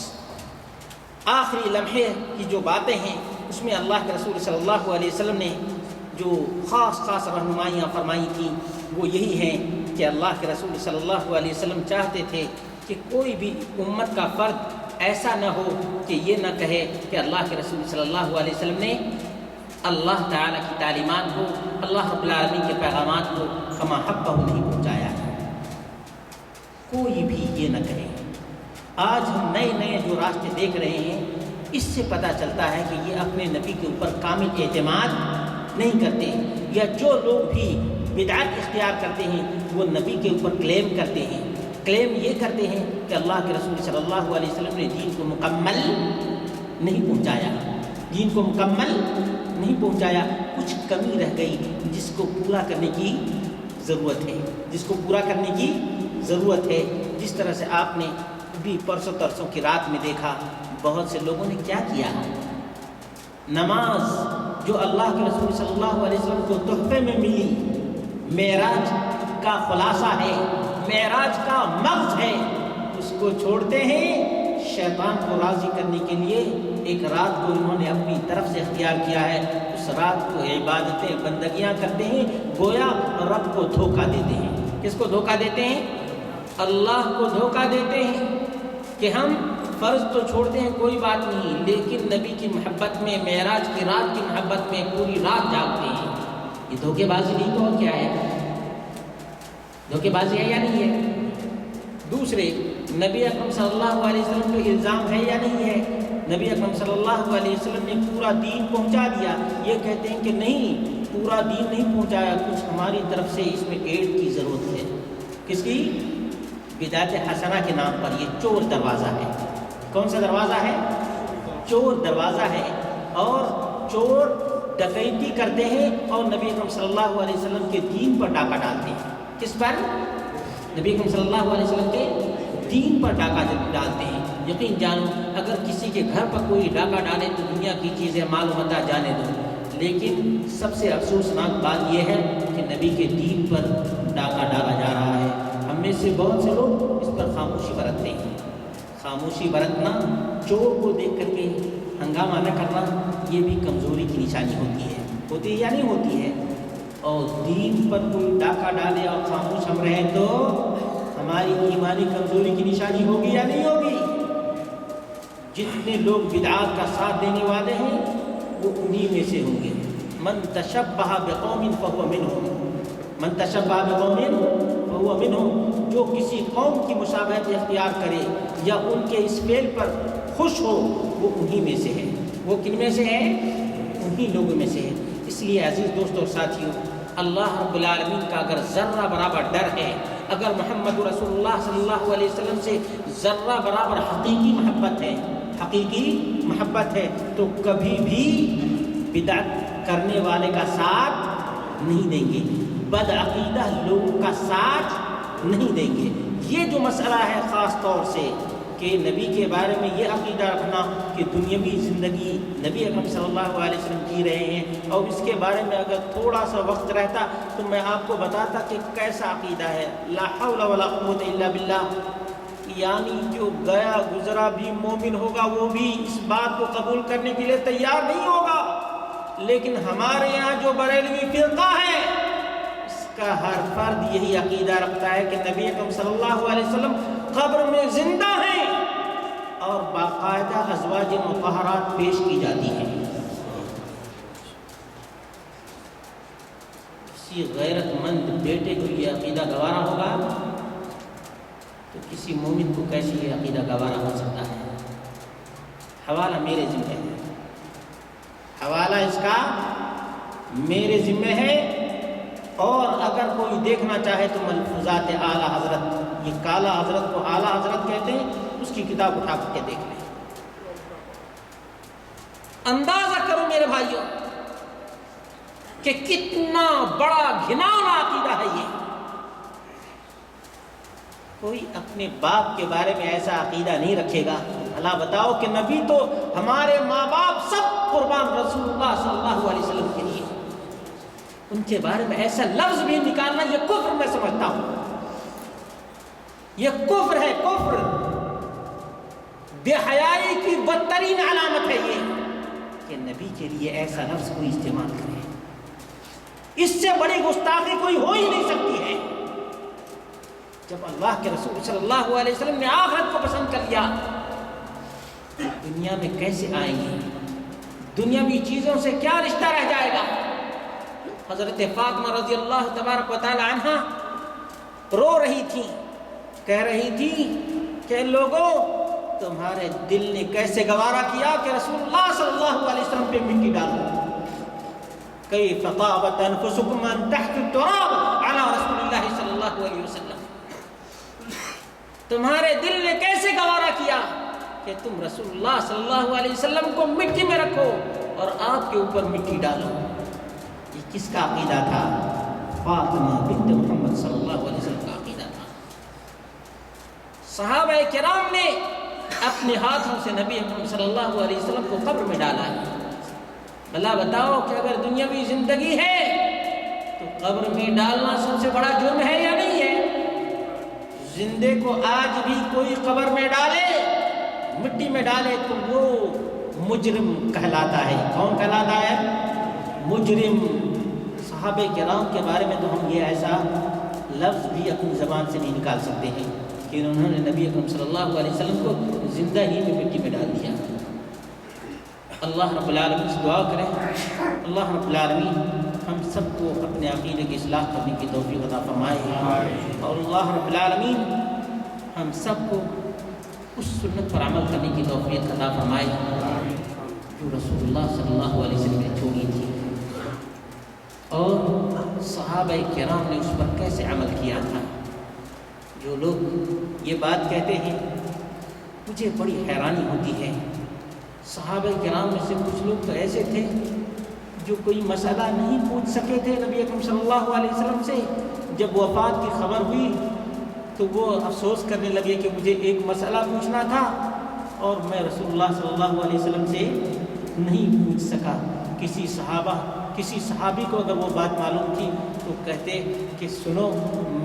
آخری لمحے کی جو باتیں ہیں اس میں اللہ کے رسول صلی اللہ علیہ وسلم نے جو خاص رہنمائیاں فرمائی تھیں وہ یہی ہیں کہ اللہ کے رسول صلی اللہ علیہ وسلم چاہتے تھے کہ کوئی بھی امت کا فرد ایسا نہ ہو کہ یہ نہ کہے کہ اللہ کے رسول صلی اللہ علیہ وسلم نے اللہ تعالیٰ کی تعلیمات کو، اللہ رب العالمین کے پیغامات کو کما حقہ نہیں پہنچایا ہے۔ کوئی بھی یہ نہ کہے۔ آج ہم نئے جو راستے دیکھ رہے ہیں اس سے پتہ چلتا ہے کہ یہ اپنے نبی کے اوپر کامل اعتماد نہیں کرتے، یا جو لوگ بھی بدعت اختیار کرتے ہیں وہ نبی کے اوپر کلیم کرتے ہیں، کلیم یہ کرتے ہیں کہ اللہ کے رسول صلی اللہ علیہ وسلم نے دین کو مکمل نہیں پہنچایا، کچھ کمی رہ گئی جس کو پورا کرنے کی ضرورت ہے، جس طرح سے آپ نے بھی پرسوں ترسوں کی رات میں دیکھا بہت سے لوگوں نے کیا کیا۔ نماز جو اللہ کے رسول صلی اللہ علیہ وسلم کو تحفے میں ملی، معراج کا خلاصہ ہے، معراج کا مغز ہے، اس کو چھوڑتے ہیں شیطان کو راضی کرنے کے لیے۔ ایک رات کو انہوں نے اپنی طرف سے اختیار کیا ہے، اس رات کو عبادتیں بندگیاں کرتے ہیں، گویا رب کو دھوکہ دیتے ہیں۔ کس کو دھوکہ دیتے ہیں؟ اللہ کو دھوکہ دیتے ہیں کہ ہم فرض تو چھوڑتے ہیں کوئی بات نہیں، لیکن نبی کی محبت میں، معراج کی رات کی محبت میں پوری رات جاگتے ہیں۔ یہ دھوکے بازی نہیں تو کیا ہے؟ دھوکے بازی ہے یا نہیں ہے؟ دوسرے، نبی اکرم صلی اللہ علیہ وسلم پہ الزام ہے یا نہیں ہے؟ نبی اکرم صلی اللہ علیہ وسلم نے پورا دین پہنچا دیا، یہ کہتے ہیں کہ نہیں، پورا دین نہیں پہنچایا، کچھ ہماری طرف سے اس میں ایڈ کی ضرورت ہے۔ کس کی؟ بدعت حسنہ کے نام پر یہ چور دروازہ ہے۔ کون سا دروازہ ہے؟ چور دروازہ ہے، اور چور ڈکیتی کرتے ہیں اور نبی اکرم صلی اللہ علیہ وسلم کے دین پر ڈاکہ ڈالتے ہیں۔ کس پر؟ نبی اکرم صلی اللہ علیہ وسلم کے دین پر ڈاکہ ڈالتے ہیں۔ یقین جانو اگر کسی کے گھر پر کوئی ڈاکہ ڈالے تو دنیا کی چیزیں معلومات جانے دو، لیکن سب سے افسوسناک بات یہ ہے کہ نبی کے دین پر ڈاکہ ڈالا جا رہا ہے۔ ہم میں سے بہت سے لوگ اس پر خاموشی برتتے ہیں۔ خاموشی برتنا، چور کو دیکھ کر کے ہنگامہ نہ کرنا، یہ بھی کمزوری کی نشانی ہوتی ہے یا نہیں ہوتی ہے؟ اور دین پر کوئی ڈاکہ ڈالے اور خاموش ہم رہیں تو ہماری ایمانی کمزوری کی نشانی ہوگی یا نہیں ہوگی؟ جتنے لوگ بدعات کا ساتھ دینے والے ہیں وہ انہی میں سے ہوں گے۔ من تشبہ بقوم فہو منہم، من تشبہ بقوم فہو منہم، جو کسی قوم کی مشابہت اختیار کرے یا ان کے اس فعل پر خوش ہو وہ انہی میں سے ہے۔ وہ کن میں سے ہے؟ انہی لوگوں میں سے ہے۔ اس لیے عزیز دوستوں اور ساتھیوں، اللہ رب العالمین کا اگر ذرہ برابر ڈر ہے، اگر محمد رسول اللہ صلی اللہ علیہ وسلم سے ذرہ برابر حقیقی محبت ہے، حقیقی محبت ہے، تو کبھی بھی بدعت کرنے والے کا ساتھ نہیں دیں گے، بدعقیدہ لوگوں کا ساتھ نہیں دیں گے۔ یہ جو مسئلہ ہے خاص طور سے کہ نبی کے بارے میں یہ عقیدہ رکھنا کہ دنیاوی زندگی نبی اکرم صلی اللہ علیہ وسلم جی رہے ہیں، اور اس کے بارے میں اگر تھوڑا سا وقت رہتا تو میں آپ کو بتاتا کہ کیسا عقیدہ ہے۔ لا حول ولا قوت الا باللہ، یعنی جو گیا گزرا بھی مومن ہوگا وہ بھی اس بات کو قبول کرنے کے لیے تیار نہیں ہوگا، لیکن ہمارے یہاں جو بریلوی فرقہ ہے اس کا ہر فرد یہی عقیدہ رکھتا ہے کہ نبی اکرم صلی اللہ علیہ وسلم قبر میں زندہ ہیں اور باقاعدہ ازواج مطہرات پیش کی جاتی ہیں۔ کسی غیرت مند بیٹے کو یہ عقیدہ گوارا ہوگا تو کسی مومن کو کیسے یہ عقیدہ گوارا ہو سکتا ہے؟ حوالہ میرے ذمہ ہے، حوالہ اس کا میرے ذمہ ہے، اور اگر کوئی دیکھنا چاہے تو ملفوظات اعلیٰ حضرت، یہ کالا حضرت کو اعلیٰ حضرت کہتے ہیں، اس کی کتاب اٹھا کر کے دیکھ لیں۔ اندازہ کرو میرے بھائیوں کہ کتنا بڑا گھناؤنا عقیدہ ہے یہ۔ کوئی اپنے باپ کے بارے میں ایسا عقیدہ نہیں رکھے گا۔ اللہ بتاؤ کہ نبی تو ہمارے ماں باپ سب قربان رسول اللہ صلی اللہ علیہ وسلم کے لیے، ان کے بارے میں ایسا لفظ بھی نکالنا یہ کفر میں سمجھتا ہوں، یہ کفر ہے، کفر، بے حیائی کی بدترین علامت ہے یہ کہ نبی کے لیے ایسا لفظ کوئی استعمال کرے۔ اس سے بڑی گستاخی کوئی ہو ہی نہیں سکتی ہے۔ جب اللہ کے رسول صلی اللہ علیہ وسلم نے آخرت کو پسند کر لیا، دنیا میں کیسے آئیں گے؟ دنیاوی چیزوں سے کیا رشتہ رہ جائے گا؟ حضرت فاطمہ رضی اللہ تبارک و تعالی عنہ رو رہی تھی، کہہ رہی تھی کہ لوگوں تمہارے دل نے کیسے گوارا کیا کہ رسول اللہ صلی اللہ علیہ وسلم پہ مٹی ڈالو، کیف طابت انفسکم ان تحت التراب علی رسول اللہ صلی اللہ علیہ وسلم، تمہارے دل نے کیسے گوارا کیا کہ تم رسول اللہ صلی اللہ علیہ وسلم کو مٹی میں رکھو اور آپ کے اوپر مٹی ڈالو۔ یہ کس کا عقیدہ تھا؟ فاطمہ بنت محمد صلی اللہ علیہ وسلم کا عقیدہ تھا۔ صحابہ کرام نے اپنے ہاتھوں سے نبی اکرم صلی اللہ علیہ وسلم کو قبر میں ڈالا ہے۔ اللہ بتاؤ کہ اگر دنیاوی زندگی ہے تو قبر میں ڈالنا سب سے بڑا جرم ہے یا نہیں ہے؟ زندے کو آج بھی کوئی قبر میں ڈالے، مٹی میں ڈالے تو وہ مجرم کہلاتا ہے۔ کون کہلاتا ہے؟ مجرم۔ صحابہ کرام کے بارے میں تو ہم یہ ایسا لفظ بھی اپنی زبان سے نہیں نکال سکتے ہیں کہ انہوں نے نبی اکرم صلی اللہ علیہ وسلم کو زندہ ہی میں مٹی میں ڈال دیا۔ اللہ رب العالمین سے دعا کریں، اللہ رب العالمین ہم سب کو اپنے عقیدے کی اصلاح کرنے کی توفیق عطا فرمائے، اور اللہ رب العالمین ہم سب کو اس سنت پر عمل کرنے کی توفیق عطا فرمائے جو رسول اللہ صلی اللہ علیہ وسلم نے چھوڑی تھی، اور صحابہ کرام نے اس پر کیسے عمل کیا تھا۔ جو لوگ یہ بات کہتے ہیں مجھے بڑی حیرانی ہوتی ہے، صحابہ کرام میں سے کچھ لوگ تو ایسے تھے جو کوئی مسئلہ نہیں پوچھ سکے تھے نبی اکرم صلی اللہ علیہ وسلم سے۔ جب وفات کی خبر ہوئی تو وہ افسوس کرنے لگے کہ مجھے ایک مسئلہ پوچھنا تھا اور میں رسول اللہ صلی اللہ علیہ وسلم سے نہیں پوچھ سکا۔ کسی صحابی کو اگر وہ بات معلوم تھی تو کہتے کہ سنو،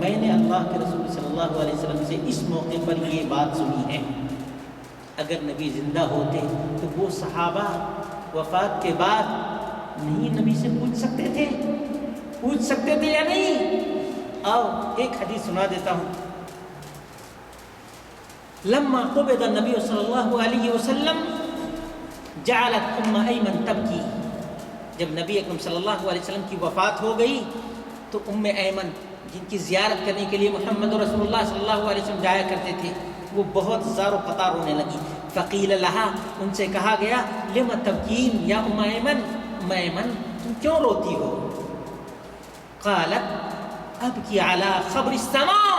میں نے اللہ کے رسول صلی اللہ علیہ وسلم سے اس موقع پر یہ بات سنی ہے۔ اگر نبی زندہ ہوتے تو وہ صحابہ وفات کے بعد نہیں نبی سے پوچھ سکتے تھے یا نہیں؟ آؤ ایک حدیث سنا دیتا ہوں۔ لما قبض النبی صلی اللہ علیہ وسلم جعلت ام ایمن تبکی، جب نبی اکرم صلی اللہ علیہ وسلم کی وفات ہو گئی تو ام ایمن جن کی زیارت کرنے کے لیے محمد رسول اللہ صلی اللہ علیہ وسلم جایا کرتے تھے وہ بہت زار و قطع رونے لگی. فقیل لہا ان سے کہا گیا لم تبکین یا ام ایمن، ام ایمن تم کیوں روتی ہو؟ قالت ابکی علی خبر السماء،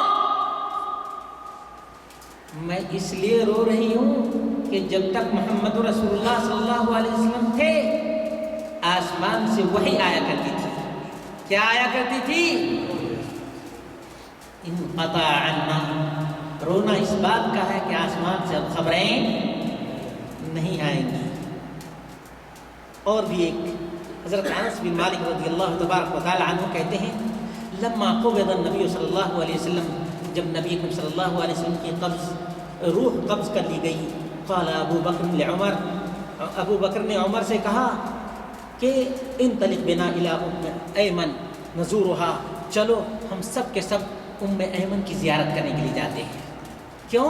میں اس لیے رو رہی ہوں کہ جب تک محمد رسول اللہ صلی اللہ علیہ وسلم تھے آسمان سے وحی آیا کرتی تھی. کیا آیا کرتی تھی؟ انقطع عنا، رونا اس بات کا ہے کہ آسمان سے اب خبریں نہیں آئیں گی. اور بھی ایک حضرت انس بن مالک رضی اللہ تبارک و تعالی عنہ کہتے ہیں لما قبض النبی صلی اللہ علیہ وسلم، جب نبی اکرم صلی اللہ علیہ وسلم کی روح قبض کر لی گئی، قال ابو بکر لعمر، ابو بکر نے عمر سے کہا کہ انطلق بنا الی ام ایمن نزورها، چلو ہم سب کے سب ام ایمن کی زیارت کرنے کے لیے جاتے ہیں. کیوں؟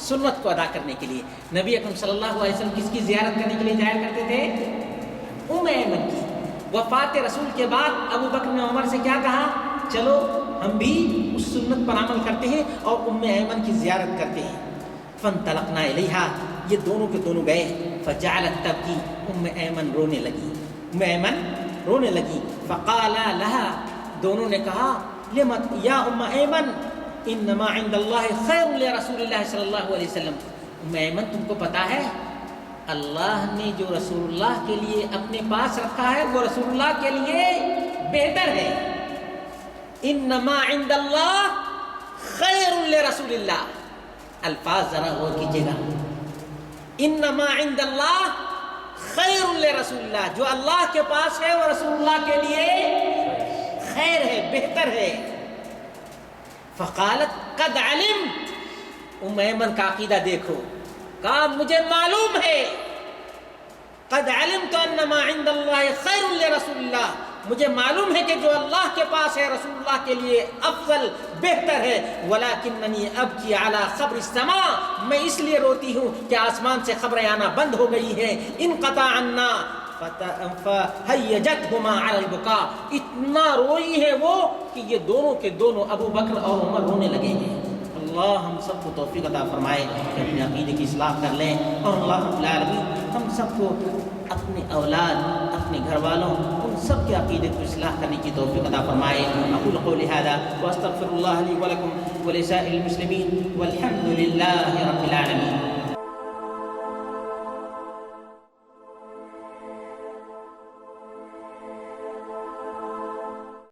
سنت کو ادا کرنے کے لیے. نبی اکرم صلی اللہ علیہ وسلم کس کی زیارت کرنے کے لیے جایا کرتے تھے؟ ام ایمن کی. وفات رسول کے بعد ابو بکر نے عمر سے کیا کہا؟ چلو ہم بھی اس سنت پر عمل کرتے ہیں اور ام ایمن کی زیارت کرتے ہیں. فانطلقنا الیہا، یہ دونوں کے دونوں گئے. فجعلت تبکی، ام ایمن رونے لگی، ام ایمن رونے لگی. فقالا لہا، دونوں نے کہا لمت یا ام ایمن انما عند اللہ خیر لرسول اللہ صلی اللہ علیہ وسلم، ام ایمن تم کو پتا ہے اللہ نے جو رسول اللہ کے لیے اپنے پاس رکھا ہے وہ رسول اللہ کے لیے بہتر ہے. انما عند اللہ خیر لرسول اللہ، الفاظ ذرا غور کیجیے گا. انما عند اللہ خیر لرسول اللہ، جو اللہ کے پاس ہے وہ رسول اللہ کے لیے خیر ہے، بہتر ہے. فقالت قد علم، ام ایمن کا عقیدہ دیکھو، کہا مجھے معلوم ہے، قد علمت انما عند اللہ خیر لرسول اللہ، مجھے معلوم ہے کہ جو اللہ کے پاس ہے رسول اللہ کے لیے افضل بہتر ہے. ولکننی ابکی علی خبر السماء، میں اس لیے روتی ہوں کہ آسمان سے خبریں آنا بند ہو گئی ہیں. انقطع عنا فہیجتہما علی البکاء، اتنا روئی ہے وہ کہ یہ دونوں کے دونوں ابو بکر اور عمر رونے لگے ہیں. اللہ ہم سب کو توفیق عطا فرمائے کہ اپنے عقیدے کی اصلاح کر لیں، اور اللہ رب العالمین ہم سب کو اپنے اولاد، اپنے گھر والوں، ان سب کے عقیدے کو اصلاح کرنے کی توفیق عطا فرمائے. اقول قولی ھذا واستغفر اللہ لی ولکم ولسائر المسلمین والحمد للہ رب العالمین.